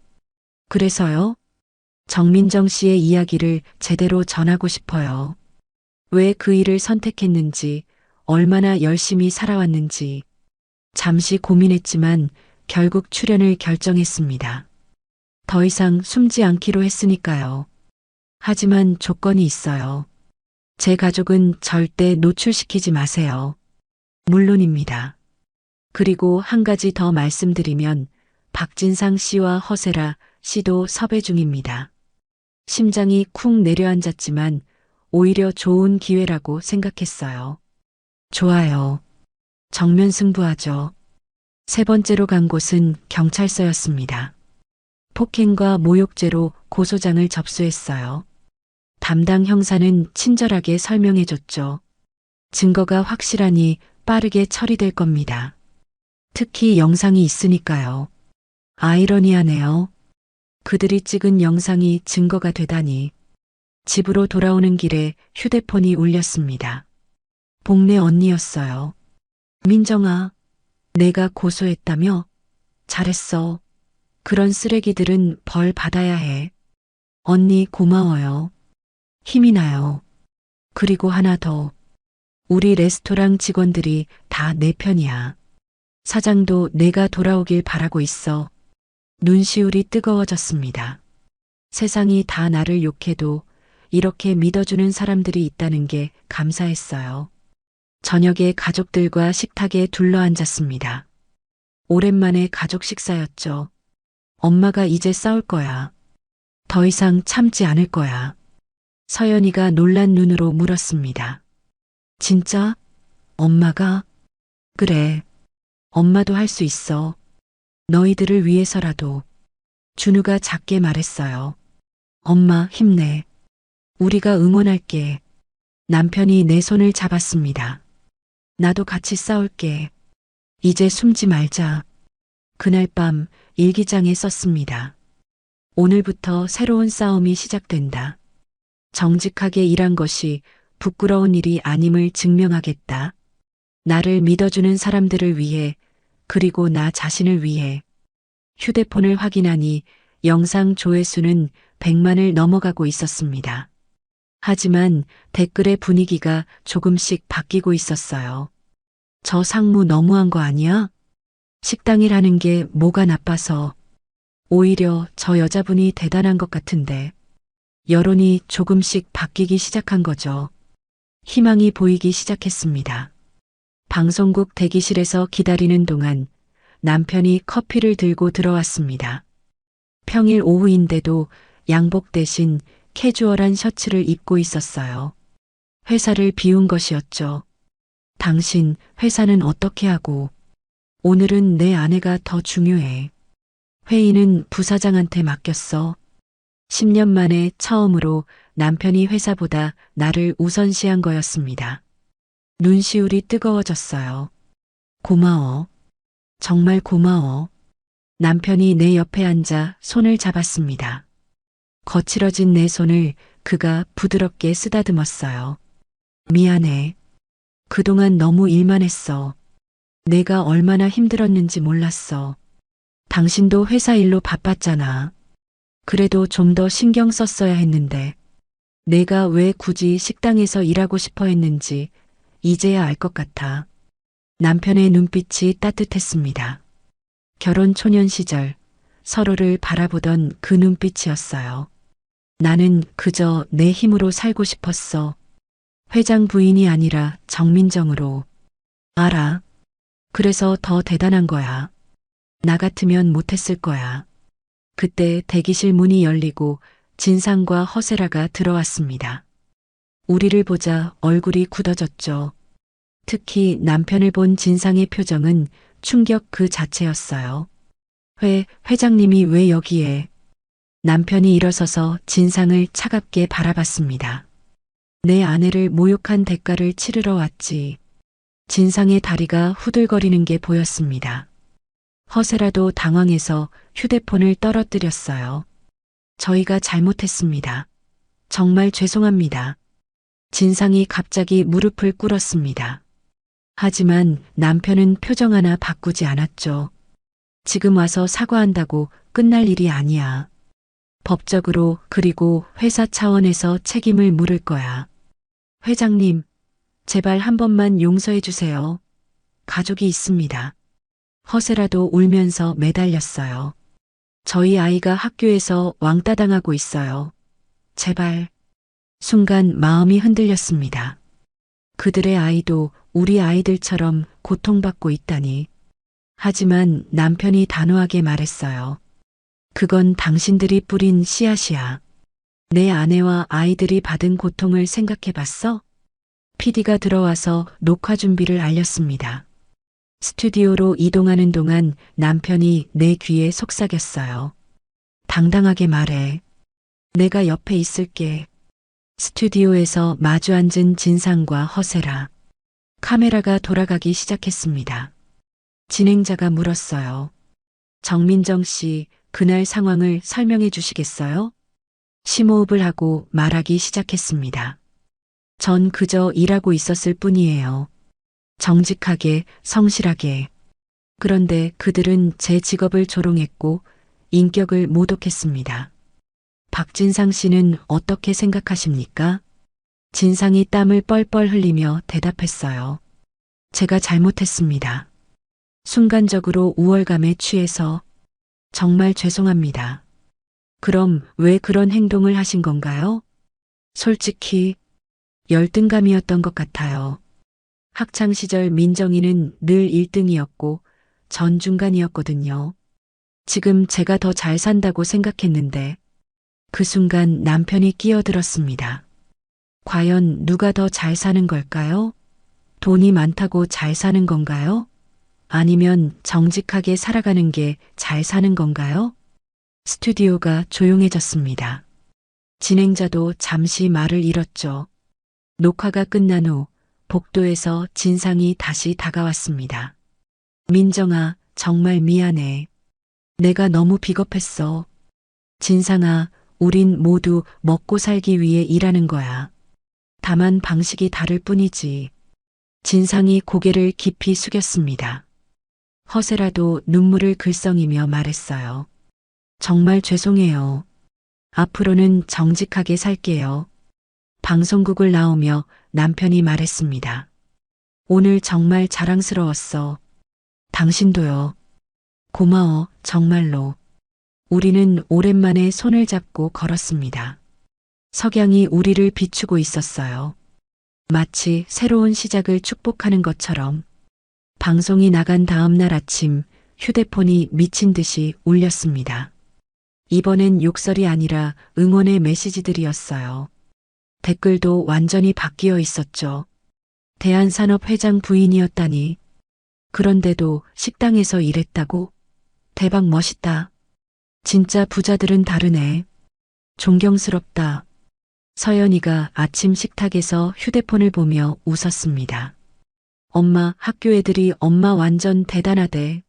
그래서요? 정민정 씨의 이야기를 제대로 전하고 싶어요. 왜 그 일을 선택했는지, 얼마나 열심히 살아왔는지. 잠시 고민했지만 결국 출연을 결정했습니다. 더 이상 숨지 않기로 했으니까요. 하지만 조건이 있어요. 제 가족은 절대 노출시키지 마세요. 물론입니다. 그리고 한 가지 더 말씀드리면 박진상 씨와 허세라 씨도 섭외 중입니다. 심장이 쿵 내려앉았지만 오히려 좋은 기회라고 생각했어요. 좋아요. 정면 승부하죠. 세 번째로 간 곳은 경찰서였습니다. 폭행과 모욕죄로 고소장을 접수했어요. 담당 형사는 친절하게 설명해줬죠. 증거가 확실하니 빠르게 처리될 겁니다. 특히 영상이 있으니까요. 아이러니하네요. 그들이 찍은 영상이 증거가 되다니. 집으로 돌아오는 길에 휴대폰이 울렸습니다. 복내 언니였어요. 민정아, 내가 고소했다며? 잘했어. 그런 쓰레기들은 벌 받아야 해. 언니 고마워요. 힘이 나요. 그리고 하나 더. 우리 레스토랑 직원들이 다 내 편이야. 사장도 내가 돌아오길 바라고 있어. 눈시울이 뜨거워졌습니다. 세상이 다 나를 욕해도 이렇게 믿어주는 사람들이 있다는 게 감사했어요. 저녁에 가족들과 식탁에 둘러앉았습니다. 오랜만에 가족 식사였죠. 엄마가 이제 싸울 거야. 더 이상 참지 않을 거야. 서연이가 놀란 눈으로 물었습니다. 진짜? 엄마가? 그래. 엄마도 할 수 있어. 너희들을 위해서라도. 준우가 작게 말했어요. 엄마 힘내. 우리가 응원할게. 남편이 내 손을 잡았습니다. 나도 같이 싸울게. 이제 숨지 말자. 그날 밤 일기장에 썼습니다. 오늘부터 새로운 싸움이 시작된다. 정직하게 일한 것이 부끄러운 일이 아님을 증명하겠다. 나를 믿어주는 사람들을 위해, 그리고 나 자신을 위해. 휴대폰을 확인하니 영상 조회수는 100만을 넘어가고 있었습니다. 하지만 댓글의 분위기가 조금씩 바뀌고 있었어요. 저 상무 너무한 거 아니야? 식당이라는 게 뭐가 나빠서. 오히려 저 여자분이 대단한 것 같은데. 여론이 조금씩 바뀌기 시작한 거죠. 희망이 보이기 시작했습니다. 방송국 대기실에서 기다리는 동안 남편이 커피를 들고 들어왔습니다. 평일 오후인데도 양복 대신 캐주얼한 셔츠를 입고 있었어요. 회사를 비운 것이었죠. 당신 회사는 어떻게 하고? 오늘은 내 아내가 더 중요해. 회의는 부사장한테 맡겼어. 10년 만에 처음으로 남편이 회사보다 나를 우선시한 거였습니다. 눈시울이 뜨거워졌어요. 고마워. 정말 고마워. 남편이 내 옆에 앉아 손을 잡았습니다. 거칠어진 내 손을 그가 부드럽게 쓰다듬었어요. 미안해. 그동안 너무 일만 했어. 내가 얼마나 힘들었는지 몰랐어. 당신도 회사 일로 바빴잖아. 그래도 좀 더 신경 썼어야 했는데. 내가 왜 굳이 식당에서 일하고 싶어 했는지 이제야 알 것 같아. 남편의 눈빛이 따뜻했습니다. 결혼 초년 시절 서로를 바라보던 그 눈빛이었어요. 나는 그저 내 힘으로 살고 싶었어. 회장 부인이 아니라 정민정으로. 알아. 그래서 더 대단한 거야. 나 같으면 못했을 거야. 그때 대기실 문이 열리고 진상과 허세라가 들어왔습니다. 우리를 보자 얼굴이 굳어졌죠. 특히 남편을 본 진상의 표정은 충격 그 자체였어요. 회장님이 왜 여기에? 남편이 일어서서 진상을 차갑게 바라봤습니다. 내 아내를 모욕한 대가를 치르러 왔지. 진상의 다리가 후들거리는 게 보였습니다. 허세라도 당황해서 휴대폰을 떨어뜨렸어요. 저희가 잘못했습니다. 정말 죄송합니다. 진상이 갑자기 무릎을 꿇었습니다. 하지만 남편은 표정 하나 바꾸지 않았죠. 지금 와서 사과한다고 끝날 일이 아니야. 법적으로 그리고 회사 차원에서 책임을 물을 거야. 회장님, 제발 한 번만 용서해 주세요. 가족이 있습니다. 허세라도 울면서 매달렸어요. 저희 아이가 학교에서 왕따 당하고 있어요. 제발. 순간 마음이 흔들렸습니다. 그들의 아이도 우리 아이들처럼 고통받고 있다니. 하지만 남편이 단호하게 말했어요. 그건 당신들이 뿌린 씨앗이야. 내 아내와 아이들이 받은 고통을 생각해 봤어? PD가 들어와서 녹화 준비를 알렸습니다. 스튜디오로 이동하는 동안 남편이 내 귀에 속삭였어요. 당당하게 말해. 내가 옆에 있을게. 스튜디오에서 마주 앉은 진상과 허세라. 카메라가 돌아가기 시작했습니다. 진행자가 물었어요. 정민정 씨, 그날 상황을 설명해 주시겠어요? 심호흡을 하고 말하기 시작했습니다. 전 그저 일하고 있었을 뿐이에요. 정직하게, 성실하게. 그런데 그들은 제 직업을 조롱했고 인격을 모독했습니다. 박진상 씨는 어떻게 생각하십니까? 진상이 땀을 뻘뻘 흘리며 대답했어요. 제가 잘못했습니다. 순간적으로 우월감에 취해서 정말 죄송합니다. 그럼 왜 그런 행동을 하신 건가요? 솔직히 열등감이었던 것 같아요. 학창시절 민정이는 늘 1등이었고 전 중간이었거든요. 지금 제가 더 잘 산다고 생각했는데 그 순간 남편이 끼어들었습니다. 과연 누가 더 잘 사는 걸까요? 돈이 많다고 잘 사는 건가요? 아니면 정직하게 살아가는 게 잘 사는 건가요? 스튜디오가 조용해졌습니다. 진행자도 잠시 말을 잃었죠. 녹화가 끝난 후 복도에서 진상이 다시 다가왔습니다. 민정아, 정말 미안해. 내가 너무 비겁했어. 진상아, 우린 모두 먹고 살기 위해 일하는 거야. 다만 방식이 다를 뿐이지. 진상이 고개를 깊이 숙였습니다. 허세라도 눈물을 글썽이며 말했어요. 정말 죄송해요. 앞으로는 정직하게 살게요. 방송국을 나오며 남편이 말했습니다. 오늘 정말 자랑스러웠어. 당신도요. 고마워, 정말로. 우리는 오랜만에 손을 잡고 걸었습니다. 석양이 우리를 비추고 있었어요. 마치 새로운 시작을 축복하는 것처럼. 방송이 나간 다음 날 아침 휴대폰이 미친 듯이 울렸습니다. 이번엔 욕설이 아니라 응원의 메시지들이었어요. 댓글도 완전히 바뀌어 있었죠. 대한산업회장 부인이었다니. 그런데도 식당에서 일했다고? 대박 멋있다. 진짜 부자들은 다르네. 존경스럽다. 서연이가 아침 식탁에서 휴대폰을 보며 웃었습니다. 엄마, 학교 애들이 엄마 완전 대단하대.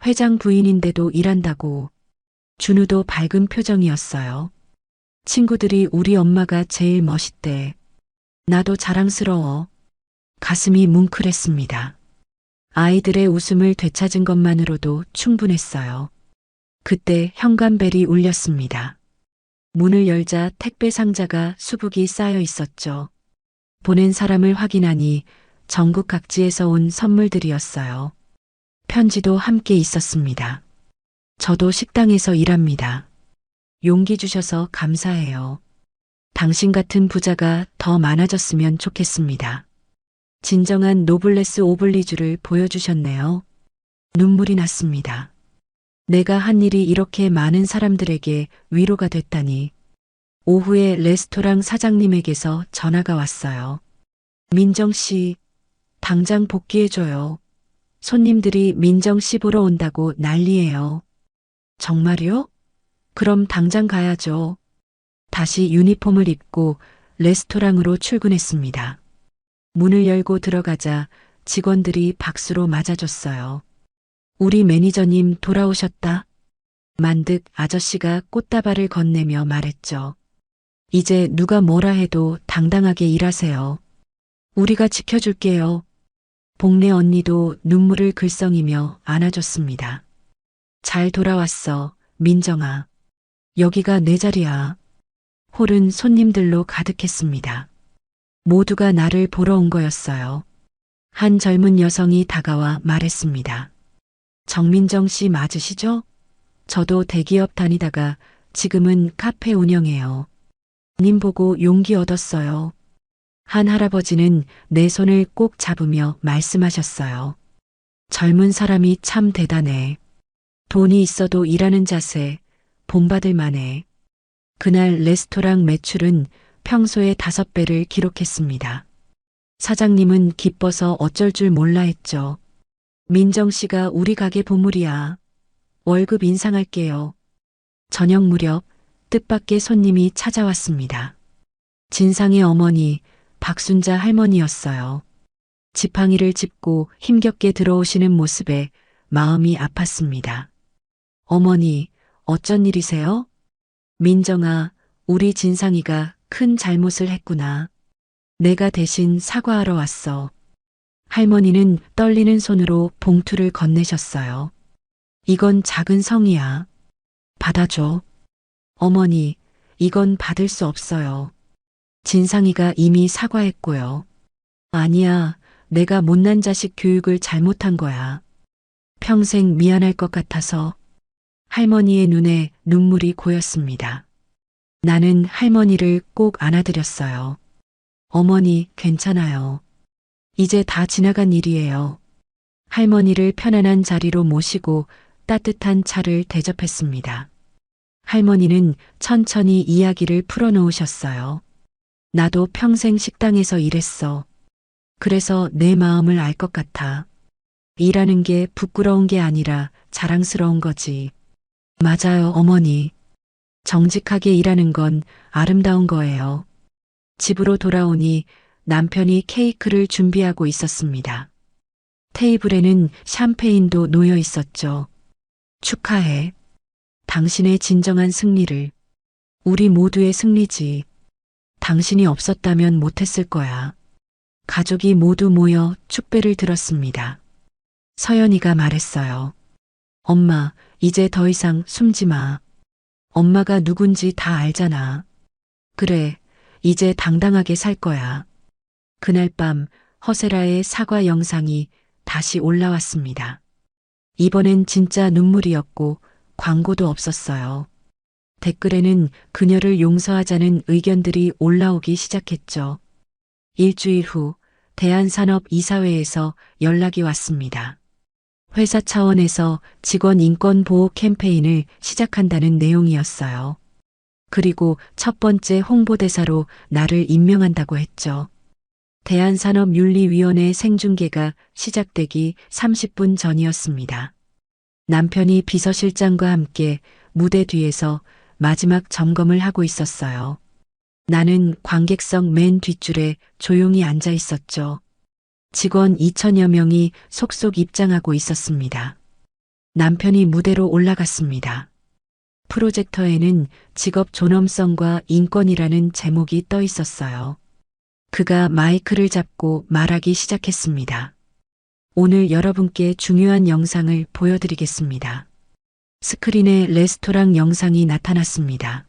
회장 부인인데도 일한다고. 준우도 밝은 표정이었어요. 친구들이 우리 엄마가 제일 멋있대. 나도 자랑스러워. 가슴이 뭉클했습니다. 아이들의 웃음을 되찾은 것만으로도 충분했어요. 그때 현관벨이 울렸습니다. 문을 열자 택배 상자가 수북이 쌓여 있었죠. 보낸 사람을 확인하니 전국 각지에서 온 선물들이었어요. 편지도 함께 있었습니다. 저도 식당에서 일합니다. 용기 주셔서 감사해요. 당신 같은 부자가 더 많아졌으면 좋겠습니다. 진정한 노블레스 오블리주를 보여주셨네요. 눈물이 났습니다. 내가 한 일이 이렇게 많은 사람들에게 위로가 됐다니. 오후에 레스토랑 사장님에게서 전화가 왔어요. 민정 씨, 당장 복귀해줘요. 손님들이 민정 씨 보러 온다고 난리예요. 정말요? 그럼 당장 가야죠. 다시 유니폼을 입고 레스토랑으로 출근했습니다. 문을 열고 들어가자 직원들이 박수로 맞아줬어요. 우리 매니저님 돌아오셨다. 만득 아저씨가 꽃다발을 건네며 말했죠. 이제 누가 뭐라 해도 당당하게 일하세요. 우리가 지켜줄게요. 복래 언니도 눈물을 글썽이며 안아줬습니다. 잘 돌아왔어, 민정아. 여기가 내 자리야. 홀은 손님들로 가득했습니다. 모두가 나를 보러 온 거였어요. 한 젊은 여성이 다가와 말했습니다. 정민정 씨 맞으시죠? 저도 대기업 다니다가 지금은 카페 운영해요. 님 보고 용기 얻었어요. 한 할아버지는 내 손을 꼭 잡으며 말씀하셨어요. 젊은 사람이 참 대단해. 돈이 있어도 일하는 자세, 본받을 만해. 그날 레스토랑 매출은 평소의 5배를 기록했습니다. 사장님은 기뻐서 어쩔 줄 몰라 했죠. 민정 씨가 우리 가게 보물이야. 월급 인상할게요. 저녁 무렵 뜻밖의 손님이 찾아왔습니다. 진상의 어머니 박순자 할머니였어요. 지팡이를 짚고 힘겹게 들어오시는 모습에 마음이 아팠습니다. 어머니, 어쩐 일이세요? 민정아, 우리 진상이가 큰 잘못을 했구나. 내가 대신 사과하러 왔어. 할머니는 떨리는 손으로 봉투를 건네셨어요. 이건 작은 성이야. 받아줘. 어머니, 이건 받을 수 없어요. 진상이가 이미 사과했고요. 아니야, 내가 못난 자식 교육을 잘못한 거야. 평생 미안할 것 같아서. 할머니의 눈에 눈물이 고였습니다. 나는 할머니를 꼭 안아드렸어요. 어머니, 괜찮아요. 이제 다 지나간 일이에요. 할머니를 편안한 자리로 모시고 따뜻한 차를 대접했습니다. 할머니는 천천히 이야기를 풀어놓으셨어요. 나도 평생 식당에서 일했어. 그래서 내 마음을 알 것 같아. 일하는 게 부끄러운 게 아니라 자랑스러운 거지. 맞아요, 어머니. 정직하게 일하는 건 아름다운 거예요. 집으로 돌아오니 남편이 케이크를 준비하고 있었습니다. 테이블에는 샴페인도 놓여 있었죠. 축하해. 당신의 진정한 승리를. 우리 모두의 승리지. 당신이 없었다면 못했을 거야. 가족이 모두 모여 축배를 들었습니다. 서연이가 말했어요. 엄마, 이제 더 이상 숨지 마. 엄마가 누군지 다 알잖아. 그래, 이제 당당하게 살 거야. 그날 밤 허세라의 사과 영상이 다시 올라왔습니다. 이번엔 진짜 눈물이었고 광고도 없었어요. 댓글에는 그녀를 용서하자는 의견들이 올라오기 시작했죠. 일주일 후 대한산업이사회에서 연락이 왔습니다. 회사 차원에서 직원 인권 보호 캠페인을 시작한다는 내용이었어요. 그리고 첫 번째 홍보대사로 나를 임명한다고 했죠. 대한산업윤리위원회 생중계가 시작되기 30분 전이었습니다. 남편이 비서실장과 함께 무대 뒤에서 마지막 점검을 하고 있었어요. 나는 관객석 맨 뒷줄에 조용히 앉아 있었죠. 직원 2천여 명이 속속 입장하고 있었습니다. 남편이 무대로 올라갔습니다. 프로젝터에는 직업 존엄성과 인권이라는 제목이 떠 있었어요. 그가 마이크를 잡고 말하기 시작했습니다. 오늘 여러분께 중요한 영상을 보여드리겠습니다. 스크린에 레스토랑 영상이 나타났습니다.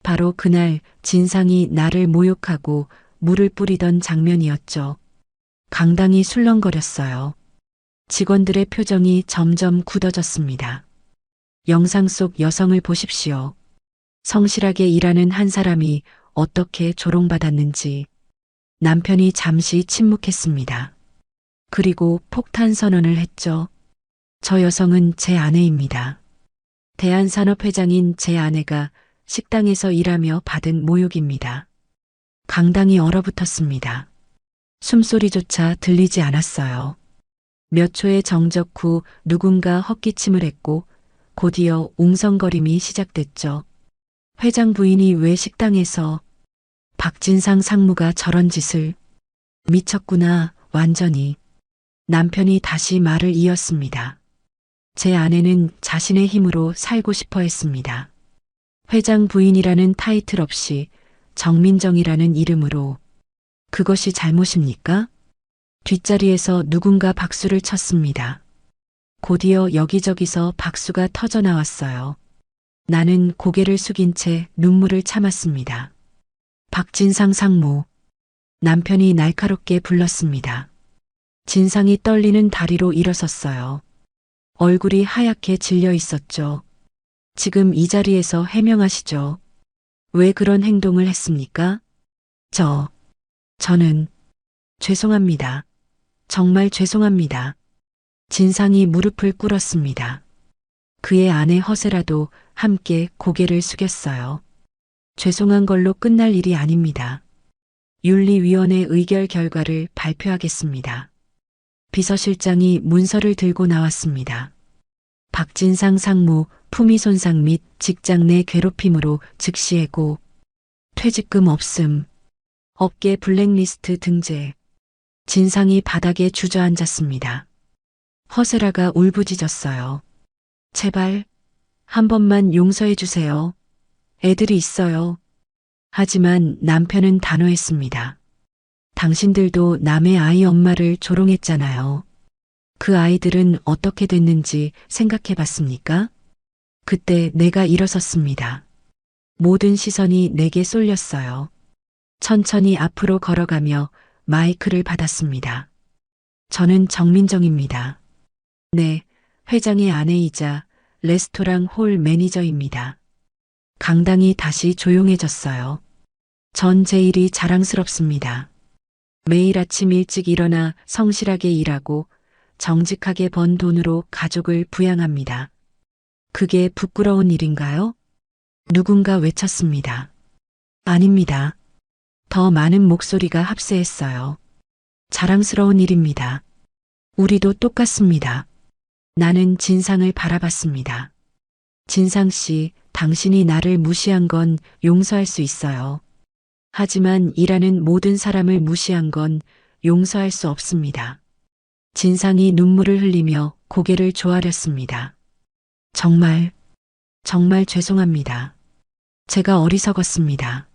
바로 그날 진상이 나를 모욕하고 물을 뿌리던 장면이었죠. 강당이 술렁거렸어요. 직원들의 표정이 점점 굳어졌습니다. 영상 속 여성을 보십시오. 성실하게 일하는 한 사람이 어떻게 조롱받았는지. 남편이 잠시 침묵했습니다. 그리고 폭탄 선언을 했죠. 저 여성은 제 아내입니다. 대한산업회장인 제 아내가 식당에서 일하며 받은 모욕입니다. 강당이 얼어붙었습니다. 숨소리조차 들리지 않았어요. 몇 초의 정적 후 누군가 헛기침을 했고 곧이어 웅성거림이 시작됐죠. 회장 부인이 왜 식당에서 박진상 상무가 저런 짓을 미쳤구나 완전히. 남편이 다시 말을 이었습니다. 제 아내는 자신의 힘으로 살고 싶어 했습니다. 회장 부인이라는 타이틀 없이 정민정이라는 이름으로. 그것이 잘못입니까? 뒷자리에서 누군가 박수를 쳤습니다. 곧이어 여기저기서 박수가 터져 나왔어요. 나는 고개를 숙인 채 눈물을 참았습니다. 박진상 상무. 남편이 날카롭게 불렀습니다. 진상이 떨리는 다리로 일어섰어요. 얼굴이 하얗게 질려 있었죠. 지금 이 자리에서 해명하시죠. 왜 그런 행동을 했습니까? 저는 죄송합니다. 정말 죄송합니다. 진상이 무릎을 꿇었습니다. 그의 아내 허세라도 함께 고개를 숙였어요. 죄송한 걸로 끝날 일이 아닙니다. 윤리위원회 의결 결과를 발표하겠습니다. 비서실장이 문서를 들고 나왔습니다. 박진상 상무 품위 손상 및 직장 내 괴롭힘으로 즉시 해고, 퇴직금 없음, 업계 블랙리스트 등재. 진상이 바닥에 주저앉았습니다. 허세라가 울부짖었어요. 제발 한 번만 용서해 주세요. 애들이 있어요. 하지만 남편은 단호했습니다. 당신들도 남의 아이 엄마를 조롱했잖아요. 그 아이들은 어떻게 됐는지 생각해 봤습니까? 그때 내가 일어섰습니다. 모든 시선이 내게 쏠렸어요. 천천히 앞으로 걸어가며 마이크를 받았습니다. 저는 정민정입니다. 네, 회장의 아내이자 레스토랑 홀 매니저입니다. 강당이 다시 조용해졌어요. 전 제 일이 자랑스럽습니다. 매일 아침 일찍 일어나 성실하게 일하고 정직하게 번 돈으로 가족을 부양합니다. 그게 부끄러운 일인가요? 누군가 외쳤습니다. 아닙니다. 더 많은 목소리가 합세했어요. 자랑스러운 일입니다. 우리도 똑같습니다. 나는 진상을 바라봤습니다. 진상 씨, 당신이 나를 무시한 건 용서할 수 있어요. 하지만 일하는 모든 사람을 무시한 건 용서할 수 없습니다. 진상이 눈물을 흘리며 고개를 조아렸습니다. 정말 죄송합니다. 제가 어리석었습니다.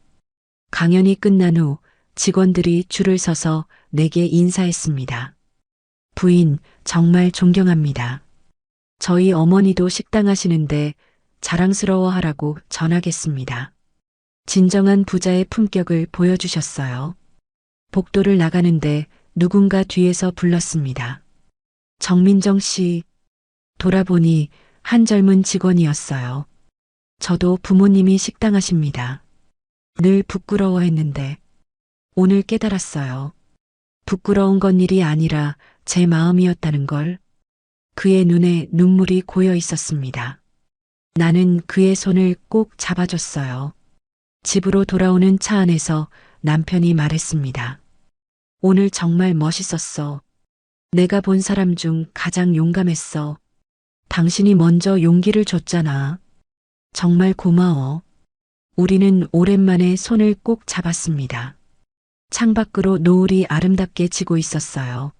강연이 끝난 후 직원들이 줄을 서서 내게 인사했습니다. 부인, 정말 존경합니다. 저희 어머니도 식당 하시는데 자랑스러워하라고 전하겠습니다. 진정한 부자의 품격을 보여주셨어요. 복도를 나가는데 누군가 뒤에서 불렀습니다. 정민정 씨. 돌아보니 한 젊은 직원이었어요. 저도 부모님이 식당 하십니다. 늘 부끄러워했는데 오늘 깨달았어요. 부끄러운 건 일이 아니라 제 마음이었다는 걸. 그의 눈에 눈물이 고여 있었습니다. 나는 그의 손을 꼭 잡아줬어요. 집으로 돌아오는 차 안에서 남편이 말했습니다. 오늘 정말 멋있었어. 내가 본 사람 중 가장 용감했어. 당신이 먼저 용기를 줬잖아. 정말 고마워. 우리는 오랜만에 손을 꼭 잡았습니다. 창밖으로 노을이 아름답게 지고 있었어요.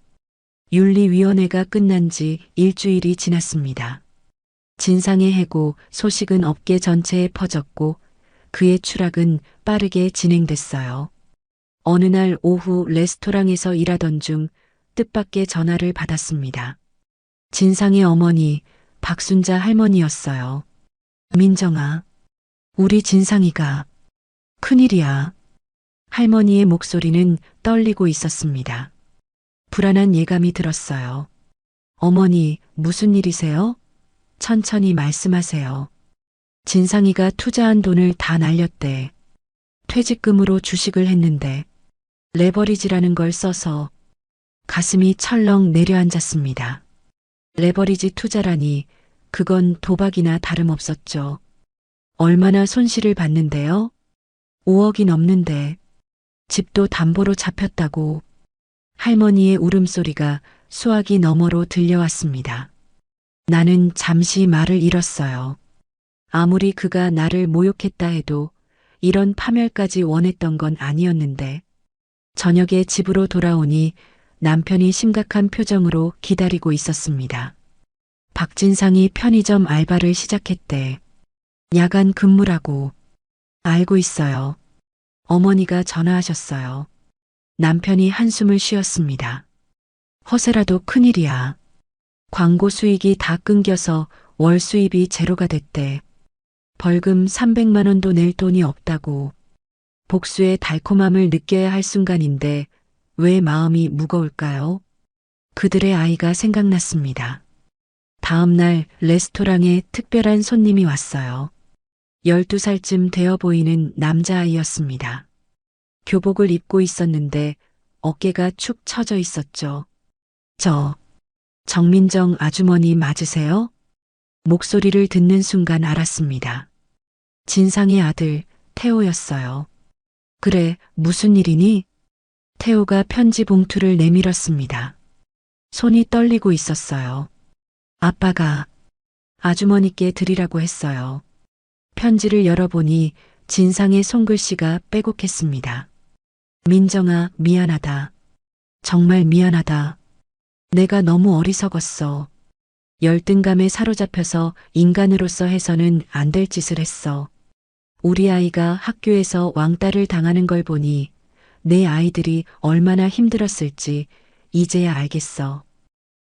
윤리위원회가 끝난 지 일주일이 지났습니다. 진상의 해고 소식은 업계 전체에 퍼졌고 그의 추락은 빠르게 진행됐어요. 어느 날 오후 레스토랑에서 일하던 중 뜻밖의 전화를 받았습니다. 진상의 어머니 박순자 할머니였어요. 민정아, 우리 진상이가 큰일이야. 할머니의 목소리는 떨리고 있었습니다. 불안한 예감이 들었어요. 어머니, 무슨 일이세요? 천천히 말씀하세요. 진상이가 투자한 돈을 다 날렸대. 퇴직금으로 주식을 했는데 레버리지라는 걸 써서 가슴이 철렁 내려앉았습니다. 레버리지 투자라니 그건 도박이나 다름없었죠. 얼마나 손실을 봤는데요? 5억이 넘는데 집도 담보로 잡혔다고. 할머니의 울음소리가 수화기 너머로 들려왔습니다. 나는 잠시 말을 잃었어요. 아무리 그가 나를 모욕했다 해도 이런 파멸까지 원했던 건 아니었는데 저녁에 집으로 돌아오니 남편이 심각한 표정으로 기다리고 있었습니다. 박진상이 편의점 알바를 시작했대. 야간 근무라고. 알고 있어요. 어머니가 전화하셨어요. 남편이 한숨을 쉬었습니다. 허세라도 큰일이야. 광고 수익이 다 끊겨서 월 수입이 제로가 됐대. 벌금 300만 원도 낼 돈이 없다고. 복수의 달콤함을 느껴야 할 순간인데 왜 마음이 무거울까요? 그들의 아이가 생각났습니다. 다음 날 레스토랑에 특별한 손님이 왔어요. 12살쯤 되어 보이는 남자아이였습니다. 교복을 입고 있었는데 어깨가 축 처져 있었죠. 저, 정민정 아주머니 맞으세요? 목소리를 듣는 순간 알았습니다. 진상의 아들 태호였어요. 그래, 무슨 일이니? 태호가 편지 봉투를 내밀었습니다. 손이 떨리고 있었어요. 아빠가 아주머니께 드리라고 했어요. 편지를 열어보니 진상의 손글씨가 빼곡했습니다. 민정아, 미안하다. 정말 미안하다. 내가 너무 어리석었어. 열등감에 사로잡혀서 인간으로서 해서는 안 될 짓을 했어. 우리 아이가 학교에서 왕따를 당하는 걸 보니 내 아이들이 얼마나 힘들었을지 이제야 알겠어.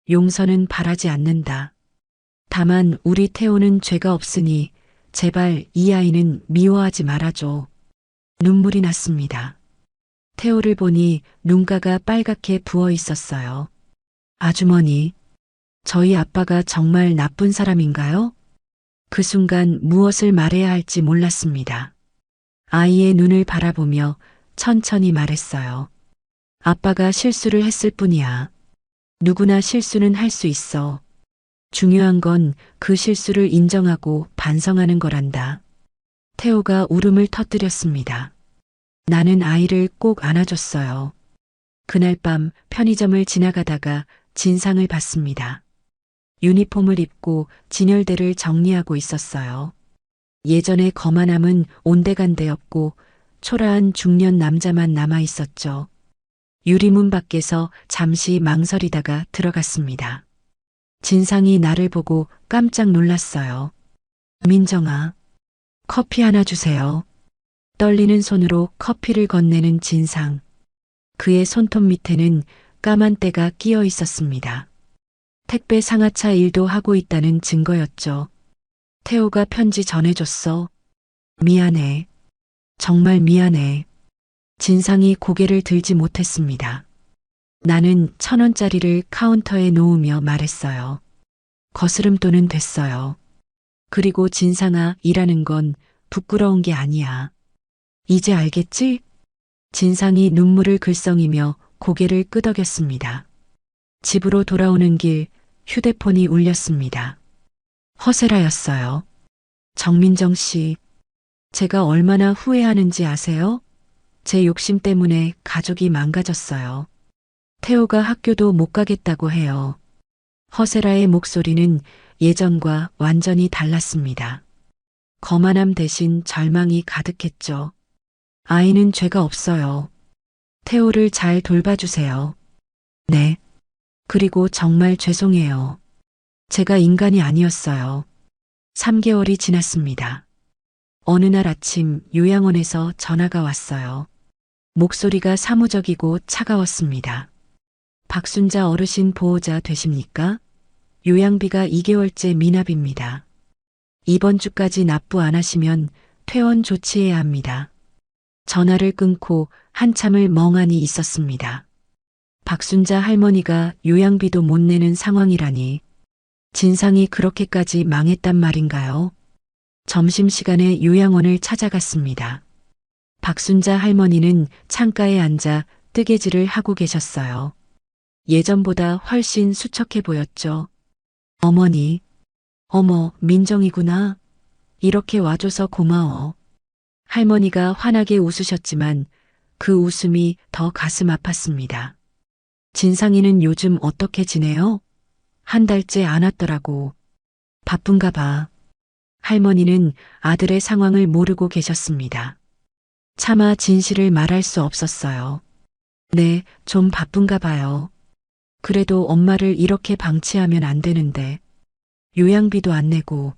용서는 바라지 않는다. 다만 우리 태호는 죄가 없으니 제발 이 아이는 미워하지 말아줘. 눈물이 났습니다. 태호를 보니 눈가가 빨갛게 부어 있었어요. 아주머니, 저희 아빠가 정말 나쁜 사람인가요? 그 순간 무엇을 말해야 할지 몰랐습니다. 아이의 눈을 바라보며 천천히 말했어요. 아빠가 실수를 했을 뿐이야. 누구나 실수는 할 수 있어. 중요한 건 그 실수를 인정하고 반성하는 거란다. 태호가 울음을 터뜨렸습니다. 나는 아이를 꼭 안아줬어요. 그날 밤 편의점을 지나가다가 진상을 봤습니다. 유니폼을 입고 진열대를 정리하고 있었어요. 예전의 거만함은 온데간데없고 초라한 중년 남자만 남아 있었죠. 유리문 밖에서 잠시 망설이다가 들어갔습니다. 진상이 나를 보고 깜짝 놀랐어요. 민정아, 커피 하나 주세요. 떨리는 손으로 커피를 건네는 진상. 그의 손톱 밑에는 까만 때가 끼어 있었습니다. 택배 상하차 일도 하고 있다는 증거였죠. 태호가 편지 전해줬어. 미안해. 정말 미안해. 진상이 고개를 들지 못했습니다. 나는 1,000원짜리를 카운터에 놓으며 말했어요. 거스름돈은 됐어요. 그리고 진상아, 일하는 건 부끄러운 게 아니야. 이제 알겠지? 진상이 눈물을 글썽이며 고개를 끄덕였습니다. 집으로 돌아오는 길 휴대폰이 울렸습니다. 허세라였어요. 정민정 씨, 제가 얼마나 후회하는지 아세요? 제 욕심 때문에 가족이 망가졌어요. 태호가 학교도 못 가겠다고 해요. 허세라의 목소리는 예전과 완전히 달랐습니다. 거만함 대신 절망이 가득했죠. 아이는 죄가 없어요. 태호를 잘 돌봐주세요. 네. 그리고 정말 죄송해요. 제가 인간이 아니었어요. 3개월이 지났습니다. 어느 날 아침 요양원에서 전화가 왔어요. 목소리가 사무적이고 차가웠습니다. 박순자 어르신 보호자 되십니까? 요양비가 2개월째 미납입니다. 이번 주까지 납부 안 하시면 퇴원 조치해야 합니다. 전화를 끊고 한참을 멍하니 있었습니다. 박순자 할머니가 요양비도 못 내는 상황이라니 진상이 그렇게까지 망했단 말인가요? 점심시간에 요양원을 찾아갔습니다. 박순자 할머니는 창가에 앉아 뜨개질을 하고 계셨어요. 예전보다 훨씬 수척해 보였죠. 어머니, 어머, 민정이구나. 이렇게 와줘서 고마워. 할머니가 환하게 웃으셨지만 그 웃음이 더 가슴 아팠습니다. 진상이는 요즘 어떻게 지내요? 한 달째 안 왔더라고. 바쁜가 봐. 할머니는 아들의 상황을 모르고 계셨습니다. 차마 진실을 말할 수 없었어요. 네, 좀 바쁜가 봐요. 그래도 엄마를 이렇게 방치하면 안 되는데. 요양비도 안 내고.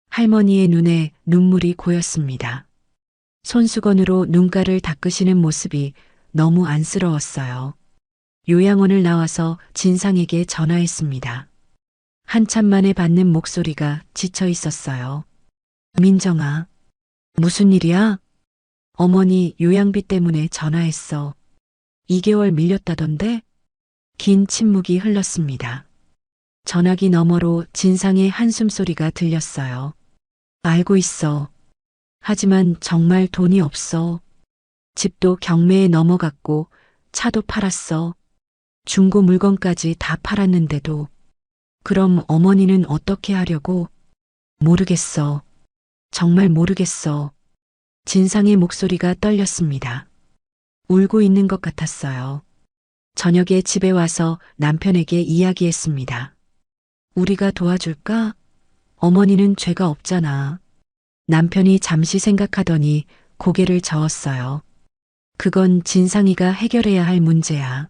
할머니의 눈에 눈물이 고였습니다. 손수건으로 눈가를 닦으시는 모습이 너무 안쓰러웠어요. 요양원을 나와서 진상에게 전화했습니다. 한참 만에 받는 목소리가 지쳐 있었어요. 민정아, 무슨 일이야? 어머니 요양비 때문에 전화했어. 2개월 밀렸다던데? 긴 침묵이 흘렀습니다. 전화기 너머로 진상의 한숨소리가 들렸어요. 알고 있어. 하지만 정말 돈이 없어. 집도 경매에 넘어갔고 차도 팔았어. 중고 물건까지 다 팔았는데도. 그럼 어머니는 어떻게 하려고? 모르겠어. 정말 모르겠어. 진상의 목소리가 떨렸습니다. 울고 있는 것 같았어요. 저녁에 집에 와서 남편에게 이야기했습니다. 우리가 도와줄까? 어머니는 죄가 없잖아. 남편이 잠시 생각하더니 고개를 저었어요. 그건 진상이가 해결해야 할 문제야.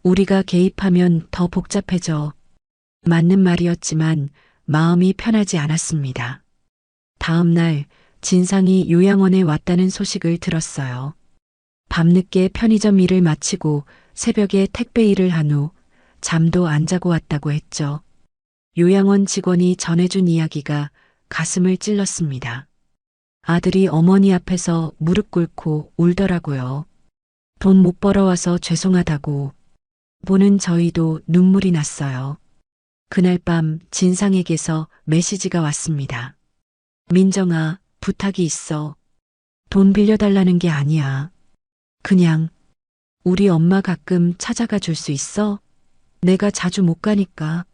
우리가 개입하면 더 복잡해져. 맞는 말이었지만 마음이 편하지 않았습니다. 다음 날 진상이 요양원에 왔다는 소식을 들었어요. 밤늦게 편의점 일을 마치고 새벽에 택배 일을 한 후 잠도 안 자고 왔다고 했죠. 요양원 직원이 전해준 이야기가 가슴을 찔렀습니다. 아들이 어머니 앞에서 무릎 꿇고 울더라고요. 돈 못 벌어와서 죄송하다고. 보는 저희도 눈물이 났어요. 그날 밤 진상에게서 메시지가 왔습니다. 민정아, 부탁이 있어. 돈 빌려달라는 게 아니야. 그냥 우리 엄마 가끔 찾아가 줄 수 있어? 내가 자주 못 가니까.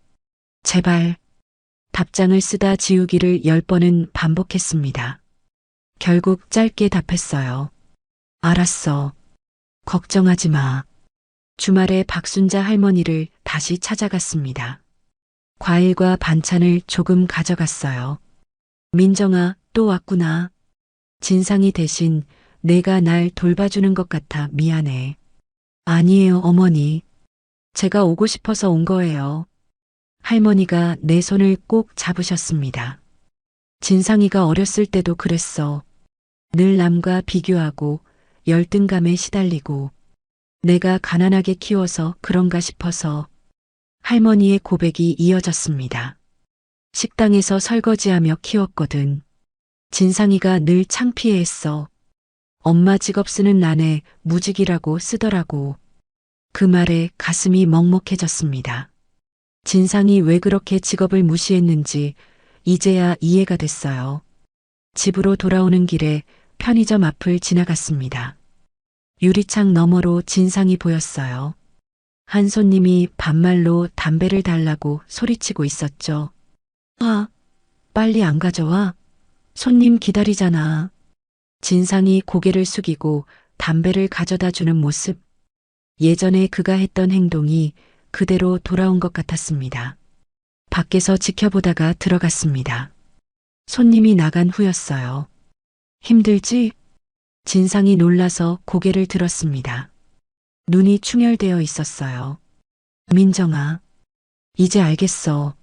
제발. 답장을 쓰다 지우기를 10번은 반복했습니다. 결국 짧게 답했어요. 알았어. 걱정하지 마. 주말에 박순자 할머니를 다시 찾아갔습니다. 과일과 반찬을 조금 가져갔어요. 민정아, 또 왔구나. 진상이 대신 내가 날 돌봐주는 것 같아 미안해. 아니에요, 어머니. 제가 오고 싶어서 온 거예요. 할머니가 내 손을 꼭 잡으셨습니다. 진상이가 어렸을 때도 그랬어. 늘 남과 비교하고 열등감에 시달리고 내가 가난하게 키워서 그런가 싶어서. 할머니의 고백이 이어졌습니다. 식당에서 설거지하며 키웠거든. 진상이가 늘 창피해했어. 엄마 직업 쓰는 난에 무직이라고 쓰더라고. 그 말에 가슴이 먹먹해졌습니다. 진상이 왜 그렇게 직업을 무시했는지 이제야 이해가 됐어요. 집으로 돌아오는 길에 편의점 앞을 지나갔습니다. 유리창 너머로 진상이 보였어요. 한 손님이 반말로 담배를 달라고 소리치고 있었죠. 아, 빨리 안 가져와. 손님 기다리잖아. 진상이 고개를 숙이고 담배를 가져다 주는 모습. 예전에 그가 했던 행동이 그대로 돌아온 것 같았습니다. 밖에서 지켜보다가 들어갔습니다. 손님이 나간 후였어요. 힘들지? 진상이 놀라서 고개를 들었습니다. 눈이 충혈되어 있었어요. 민정아, 이제 알겠어.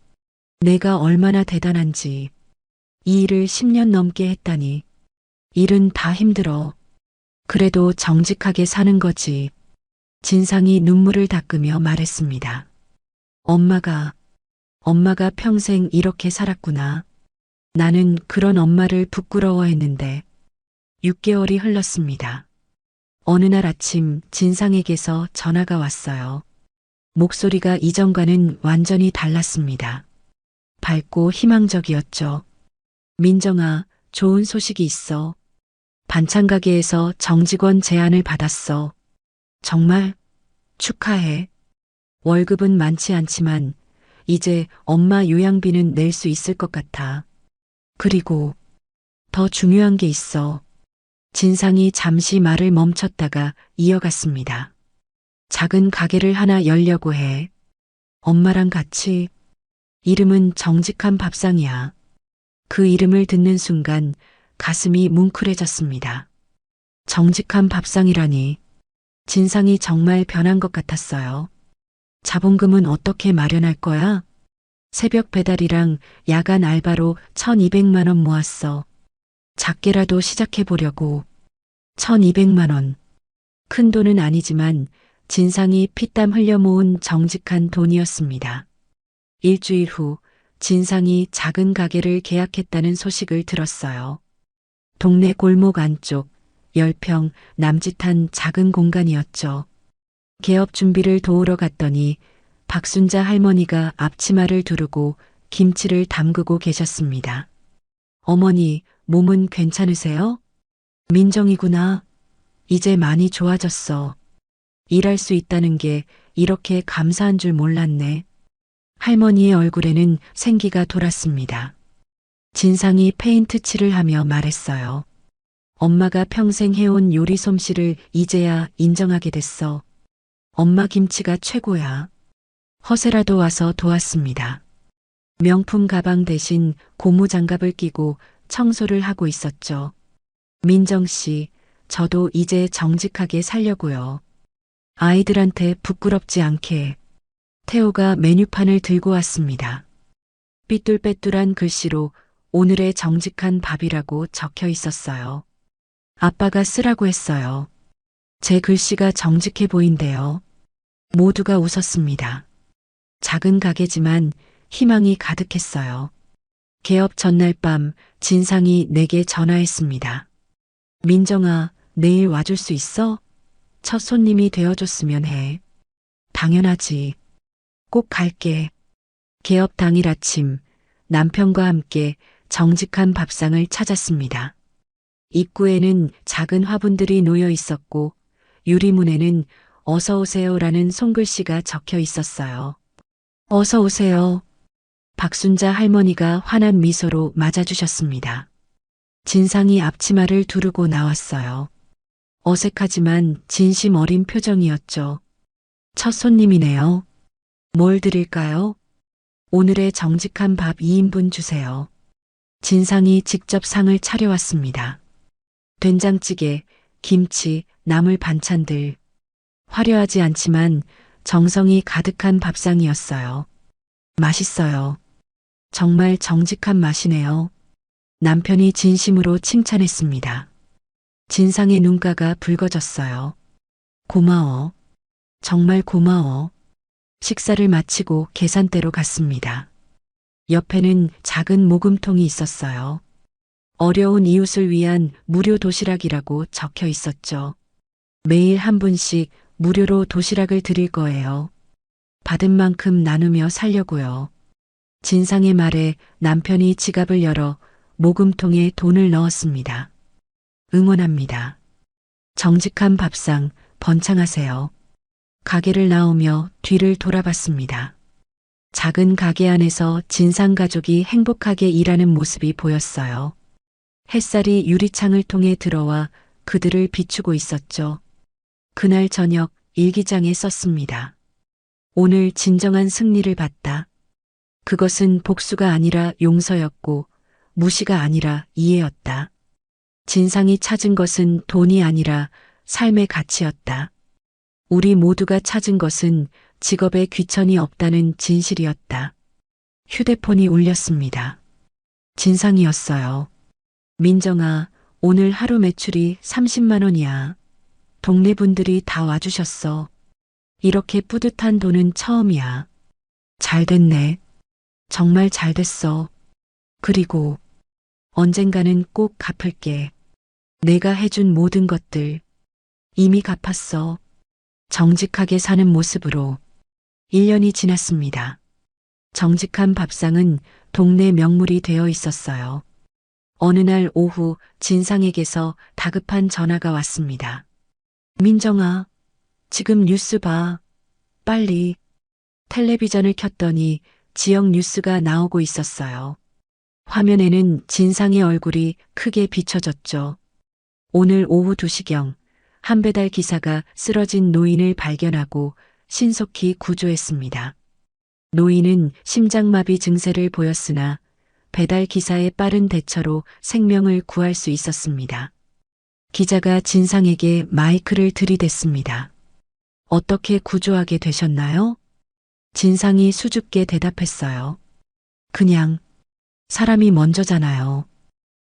내가 얼마나 대단한지. 이 일을 10년 넘게 했다니. 일은 다 힘들어. 그래도 정직하게 사는 거지. 진상이 눈물을 닦으며 말했습니다. 엄마가 평생 이렇게 살았구나. 나는 그런 엄마를 부끄러워했는데 6개월이 흘렀습니다. 어느 날 아침 진상에게서 전화가 왔어요. 목소리가 이전과는 완전히 달랐습니다. 밝고 희망적이었죠. 민정아, 좋은 소식이 있어. 반찬 가게에서 정직원 제안을 받았어. 정말 축하해. 월급은 많지 않지만 이제 엄마 요양비는 낼 수 있을 것 같아. 그리고 더 중요한 게 있어. 진상이 잠시 말을 멈췄다가 이어갔습니다. 작은 가게를 하나 열려고 해. 엄마랑 같이. 이름은 정직한 밥상이야. 그 이름을 듣는 순간 가슴이 뭉클해졌습니다. 정직한 밥상이라니. 진상이 정말 변한 것 같았어요. 자본금은 어떻게 마련할 거야? 새벽 배달이랑 야간 알바로 1,200만 원 모았어. 작게라도 시작해 보려고. 1,200만 원. 큰 돈은 아니지만 진상이 피땀 흘려 모은 정직한 돈이었습니다. 일주일 후 진상이 작은 가게를 계약했다는 소식을 들었어요. 동네 골목 안쪽 10평 남짓한 작은 공간이었죠. 개업 준비를 도우러 갔더니 박순자 할머니가 앞치마를 두르고 김치를 담그고 계셨습니다. 어머니, 몸은 괜찮으세요? 민정이구나. 이제 많이 좋아졌어. 일할 수 있다는 게 이렇게 감사한 줄 몰랐네. 할머니의 얼굴에는 생기가 돌았습니다. 진상이 페인트 칠을 하며 말했어요. 엄마가 평생 해온 요리 솜씨를 이제야 인정하게 됐어. 엄마 김치가 최고야. 허세라도 와서 도왔습니다. 명품 가방 대신 고무 장갑을 끼고 청소를 하고 있었죠. 민정 씨, 저도 이제 정직하게 살려고요. 아이들한테 부끄럽지 않게. 태호가 메뉴판을 들고 왔습니다. 삐뚤빼뚤한 글씨로 오늘의 정직한 밥이라고 적혀 있었어요. 아빠가 쓰라고 했어요. 제 글씨가 정직해 보인대요. 모두가 웃었습니다. 작은 가게지만 희망이 가득했어요. 개업 전날 밤 진상이 내게 전화했습니다. 민정아, 내일 와줄 수 있어? 첫 손님이 되어줬으면 해. 당연하지. 꼭 갈게. 개업 당일 아침 남편과 함께 정직한 밥상을 찾았습니다. 입구에는 작은 화분들이 놓여 있었고 유리문에는 어서 오세요라는 손글씨가 적혀 있었어요. 어서 오세요. 박순자 할머니가 환한 미소로 맞아주셨습니다. 진상이 앞치마를 두르고 나왔어요. 어색하지만 진심 어린 표정이었죠. 첫 손님이네요. 뭘 드릴까요? 오늘의 정직한 밥 2인분 주세요. 진상이 직접 상을 차려왔습니다. 된장찌개, 김치, 나물 반찬들. 화려하지 않지만 정성이 가득한 밥상이었어요. 맛있어요. 정말 정직한 맛이네요. 남편이 진심으로 칭찬했습니다. 진상의 눈가가 붉어졌어요. 고마워. 정말 고마워. 식사를 마치고 계산대로 갔습니다. 옆에는 작은 모금통이 있었어요. 어려운 이웃을 위한 무료 도시락이라고 적혀 있었죠. 매일 한 분씩 무료로 도시락을 드릴 거예요. 받은 만큼 나누며 살려고요. 진상의 말에 남편이 지갑을 열어 모금통에 돈을 넣었습니다. 응원합니다. 정직한 밥상 번창하세요. 가게를 나오며 뒤를 돌아봤습니다. 작은 가게 안에서 진상 가족이 행복하게 일하는 모습이 보였어요. 햇살이 유리창을 통해 들어와 그들을 비추고 있었죠. 그날 저녁 일기장에 썼습니다. 오늘 진정한 승리를 봤다. 그것은 복수가 아니라 용서였고 무시가 아니라 이해였다. 진상이 찾은 것은 돈이 아니라 삶의 가치였다. 우리 모두가 찾은 것은 직업에 귀천이 없다는 진실이었다. 휴대폰이 울렸습니다. 진상이었어요. 민정아, 오늘 하루 매출이 30만 원이야. 동네 분들이 다 와주셨어. 이렇게 뿌듯한 돈은 처음이야. 잘 됐네. 정말 잘 됐어. 그리고 언젠가는 꼭 갚을게. 내가 해준 모든 것들 이미 갚았어. 정직하게 사는 모습으로 1년이 지났습니다. 정직한 밥상은 동네 명물이 되어 있었어요. 어느 날 오후 진상에게서 다급한 전화가 왔습니다. 민정아, 지금 뉴스 봐. 빨리. 텔레비전을 켰더니 지역 뉴스가 나오고 있었어요. 화면에는 진상의 얼굴이 크게 비춰졌죠. 오늘 오후 2시경 한 배달 기사가 쓰러진 노인을 발견하고 신속히 구조했습니다. 노인은 심장마비 증세를 보였으나 배달 기사의 빠른 대처로 생명을 구할 수 있었습니다. 기자가 진상에게 마이크를 들이댔습니다. 어떻게 구조하게 되셨나요? 진상이 수줍게 대답했어요. 그냥 사람이 먼저잖아요.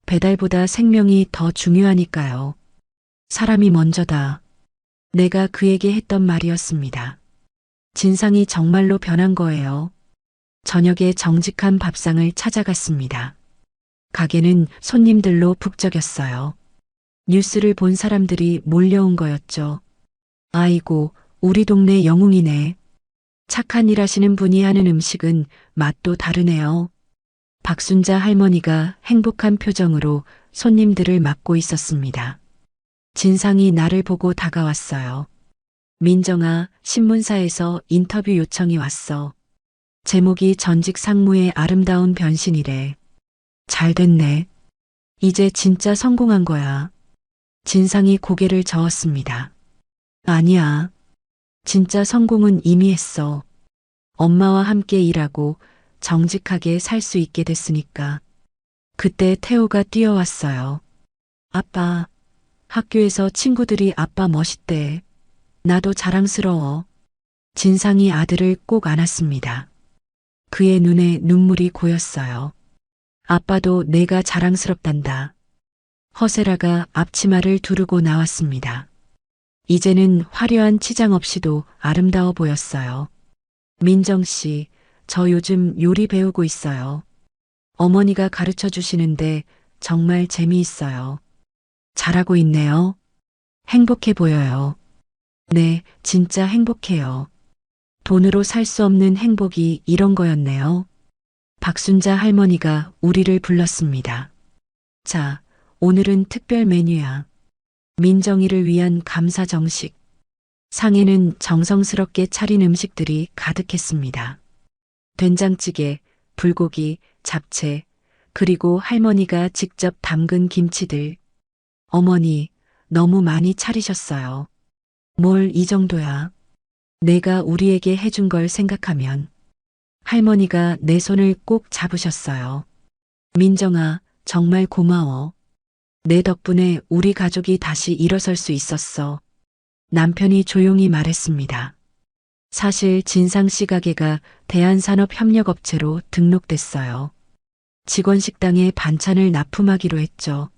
배달보다 생명이 더 중요하니까요. 사람이 먼저다. 내가 그에게 했던 말이었습니다. 진상이 정말로 변한 거예요. 저녁에 정직한 밥상을 찾아갔습니다. 가게는 손님들로 북적였어요. 뉴스를 본 사람들이 몰려온 거였죠. 아이고, 우리 동네 영웅이네. 착한 일 하시는 분이 하는 음식은 맛도 다르네요. 박순자 할머니가 행복한 표정으로 손님들을 맞고 있었습니다. 진상이 나를 보고 다가왔어요. 민정아, 신문사에서 인터뷰 요청이 왔어. 제목이 전직 상무의 아름다운 변신이래. 잘 됐네. 이제 진짜 성공한 거야. 진상이 고개를 저었습니다. 아니야. 진짜 성공은 이미 했어. 엄마와 함께 일하고 정직하게 살 수 있게 됐으니까. 그때 태호가 뛰어왔어요. 아빠, 학교에서 친구들이 아빠 멋있대. 나도 자랑스러워. 진상이 아들을 꼭 안았습니다. 그의 눈에 눈물이 고였어요. 아빠도 내가 자랑스럽단다. 허세라가 앞치마를 두르고 나왔습니다. 이제는 화려한 치장 없이도 아름다워 보였어요. 민정 씨, 저 요즘 요리 배우고 있어요. 어머니가 가르쳐 주시는데 정말 재미있어요. 잘하고 있네요. 행복해 보여요. 네, 진짜 행복해요. 돈으로 살 수 없는 행복이 이런 거였네요. 박순자 할머니가 우리를 불렀습니다. 자, 오늘은 특별 메뉴야. 민정이를 위한 감사 정식. 상에는 정성스럽게 차린 음식들이 가득했습니다. 된장찌개, 불고기, 잡채, 그리고 할머니가 직접 담근 김치들. 어머니, 너무 많이 차리셨어요. 뭘 이 정도야. 내가 우리에게 해준 걸 생각하면. 할머니가 내 손을 꼭 잡으셨어요. 민정아, 정말 고마워. 내 덕분에 우리 가족이 다시 일어설 수 있었어. 남편이 조용히 말했습니다. 사실 진상씨 가게가 대한산업협력업체로 등록됐어요. 직원 식당에 반찬을 납품하기로 했죠.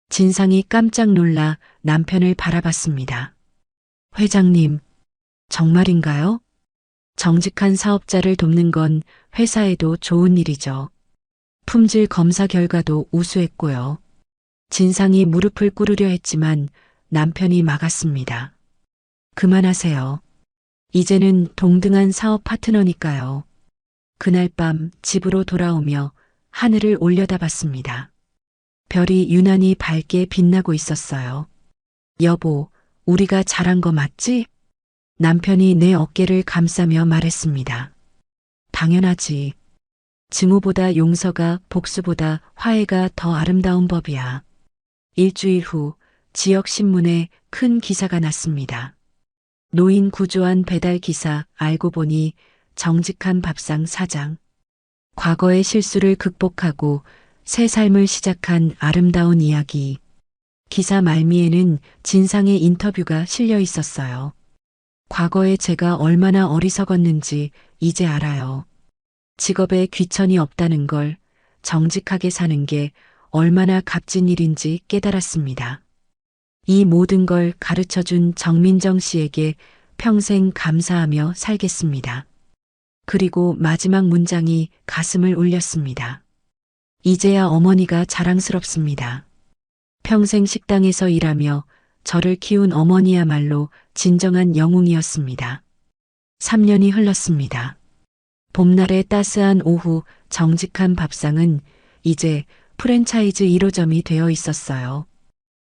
진상이 깜짝 놀라 남편을 바라봤습니다. 회장님, 정말인가요? 정직한 사업자를 돕는 건 회사에도 좋은 일이죠. 품질 검사 결과도 우수했고요. 진상이 무릎을 꿇으려 했지만 남편이 막았습니다. 그만하세요. 이제는 동등한 사업 파트너니까요. 그날 밤 집으로 돌아오며 하늘을 올려다봤습니다. 별이 유난히 밝게 빛나고 있었어요. 여보, 우리가 잘한 거 맞지? 남편이 내 어깨를 감싸며 말했습니다. 당연하지. 증오보다 용서가, 복수보다 화해가 더 아름다운 법이야. 일주일 후 지역 신문에 큰 기사가 났습니다. 노인 구조한 배달 기사 알고 보니 정직한 밥상 사장. 과거의 실수를 극복하고 새 삶을 시작한 아름다운 이야기. 기사 말미에는 진상의 인터뷰가 실려 있었어요. 과거에 제가 얼마나 어리석었는지 이제 알아요. 직업에 귀천이 없다는 걸, 정직하게 사는 게 얼마나 값진 일인지 깨달았습니다. 이 모든 걸 가르쳐 준 정민정 씨에게 평생 감사하며 살겠습니다. 그리고 마지막 문장이 가슴을 울렸습니다. 이제야 어머니가 자랑스럽습니다. 평생 식당에서 일하며 저를 키운 어머니야말로 진정한 영웅이었습니다. 3년이 흘렀습니다. 봄날의 따스한 오후 정직한 밥상은 이제 프랜차이즈 1호점이 되어 있었어요.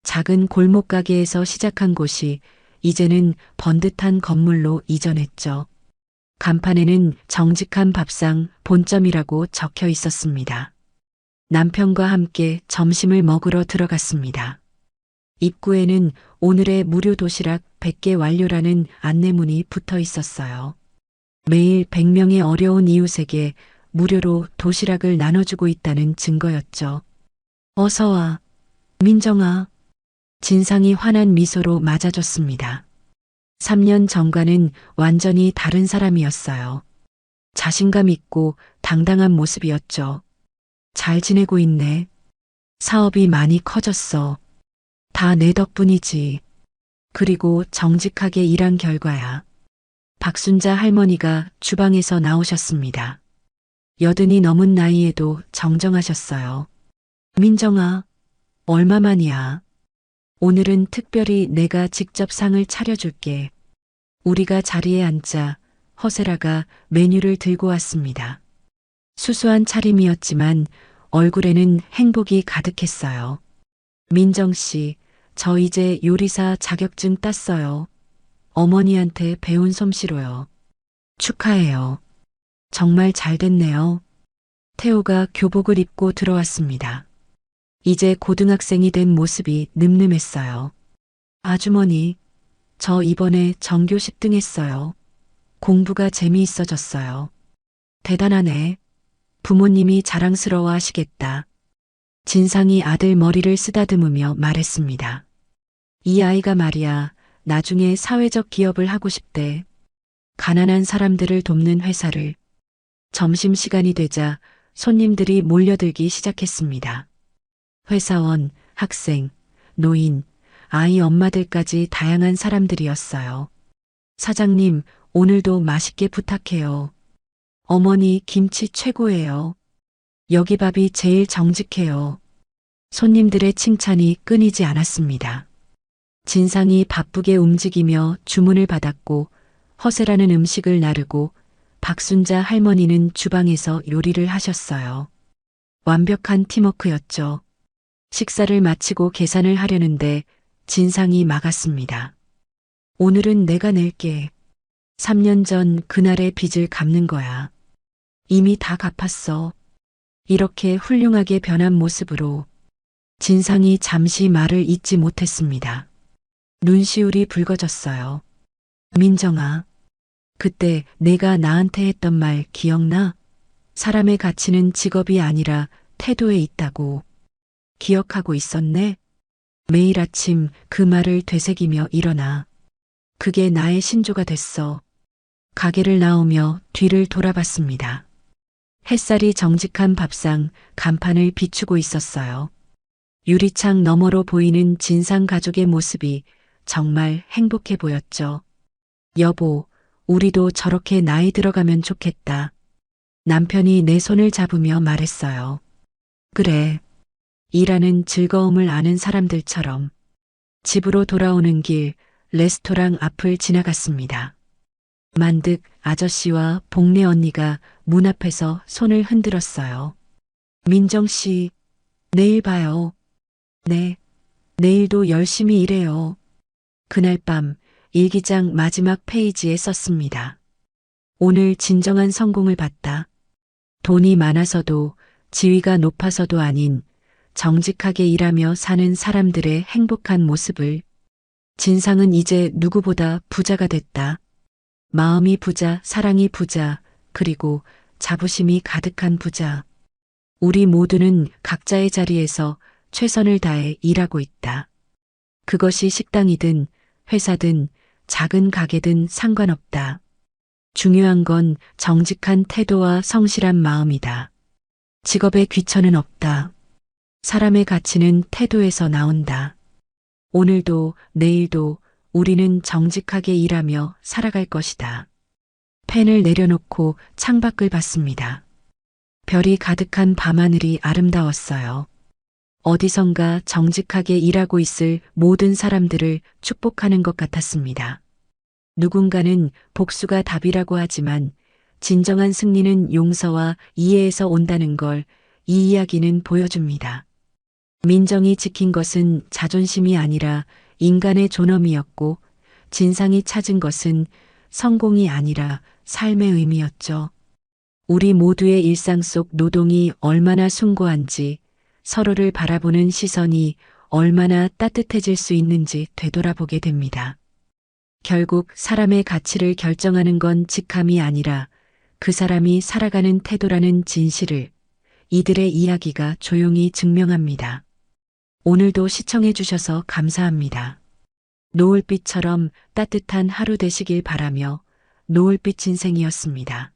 작은 골목 가게에서 시작한 곳이 이제는 번듯한 건물로 이전했죠. 간판에는 정직한 밥상 본점이라고 적혀 있었습니다. 남편과 함께 점심을 먹으러 들어갔습니다. 입구에는 오늘의 무료 도시락 100개 완료라는 안내문이 붙어 있었어요. 매일 100명의 어려운 이웃에게 무료로 도시락을 나눠주고 있다는 증거였죠. 어서 와, 민정아. 진상이 환한 미소로 맞아줬습니다. 3년 전과는 완전히 다른 사람이었어요. 자신감 있고 당당한 모습이었죠. 잘 지내고 있네. 사업이 많이 커졌어. 다 내 덕분이지. 그리고 정직하게 일한 결과야. 박순자 할머니가 주방에서 나오셨습니다. 80이 넘은 나이에도 정정하셨어요. 민정아, 얼마만이야? 오늘은 특별히 내가 직접 상을 차려줄게. 우리가 자리에 앉자 허세라가 메뉴를 들고 왔습니다. 수수한 차림이었지만 얼굴에는 행복이 가득했어요. 민정 씨, 저 이제 요리사 자격증 땄어요. 어머니한테 배운 솜씨로요. 축하해요. 정말 잘 됐네요. 태호가 교복을 입고 들어왔습니다. 이제 고등학생이 된 모습이 늠름했어요. 아주머니, 저 이번에 전교 10등 했어요. 공부가 재미있어졌어요. 대단하네. 부모님이 자랑스러워 하시겠다. 진상이 아들 머리를 쓰다듬으며 말했습니다. 이 아이가 말이야, 나중에 사회적 기업을 하고 싶대. 가난한 사람들을 돕는 회사를. 점심시간이 되자 손님들이 몰려들기 시작했습니다. 회사원, 학생, 노인, 아이 엄마들까지 다양한 사람들이었어요. 사장님, 오늘도 맛있게 부탁해요. 어머니, 김치 최고예요. 여기 밥이 제일 정직해요. 손님들의 칭찬이 끊이지 않았습니다. 진상이 바쁘게 움직이며 주문을 받았고 허세라는 음식을 나르고 박순자 할머니는 주방에서 요리를 하셨어요. 완벽한 팀워크였죠. 식사를 마치고 계산을 하려는데 진상이 막았습니다. 오늘은 내가 낼게. 3년 전 그날의 빚을 갚는 거야. 이미 다 갚았어. 이렇게 훌륭하게 변한 모습으로 진상이 잠시 말을 잇지 못했습니다. 눈시울이 붉어졌어요. 민정아, 그때 내가 나한테 했던 말 기억나? 사람의 가치는 직업이 아니라 태도에 있다고. 기억하고 있었네? 매일 아침 그 말을 되새기며 일어나. 그게 나의 신조가 됐어. 가게를 나오며 뒤를 돌아봤습니다. 햇살이 정직한 밥상 간판을 비추고 있었어요. 유리창 너머로 보이는 진상 가족의 모습이 정말 행복해 보였죠. 여보, 우리도 저렇게 나이 들어가면 좋겠다. 남편이 내 손을 잡으며 말했어요. 그래. 일하는 즐거움을 아는 사람들처럼. 집으로 돌아오는 길 레스토랑 앞을 지나갔습니다. 만득 아저씨와 복례 언니가 문 앞에서 손을 흔들었어요. 민정 씨, 내일 봐요. 네, 내일도 열심히 일해요. 그날 밤 일기장 마지막 페이지에 썼습니다. 오늘 진정한 성공을 봤다. 돈이 많아서도 지위가 높아서도 아닌 정직하게 일하며 사는 사람들의 행복한 모습을. 진상은 이제 누구보다 부자가 됐다. 마음이 부자, 사랑이 부자, 그리고 자부심이 가득한 부자. 우리 모두는 각자의 자리에서 최선을 다해 일하고 있다. 그것이 식당이든 회사든 작은 가게든 상관없다. 중요한 건 정직한 태도와 성실한 마음이다. 직업에 귀천은 없다. 사람의 가치는 태도에서 나온다. 오늘도 내일도 우리는 정직하게 일하며 살아갈 것이다. 펜을 내려놓고 창밖을 봤습니다. 별이 가득한 밤하늘이 아름다웠어요. 어디선가 정직하게 일하고 있을 모든 사람들을 축복하는 것 같았습니다. 누군가는 복수가 답이라고 하지만 진정한 승리는 용서와 이해에서 온다는 걸 이 이야기는 보여줍니다. 민정이 지킨 것은 자존심이 아니라 인간의 존엄이었고 진상이 찾은 것은 성공이 아니라 삶의 의미였죠. 우리 모두의 일상 속 노동이 얼마나 숭고한지 서로를 바라보는 시선이 얼마나 따뜻해질 수 있는지 되돌아보게 됩니다. 결국 사람의 가치를 결정하는 건 직함이 아니라 그 사람이 살아가는 태도라는 진실을 이들의 이야기가 조용히 증명합니다. 오늘도 시청해 주셔서 감사합니다. 노을빛처럼 따뜻한 하루 되시길 바라며 노을빛 인생이었습니다.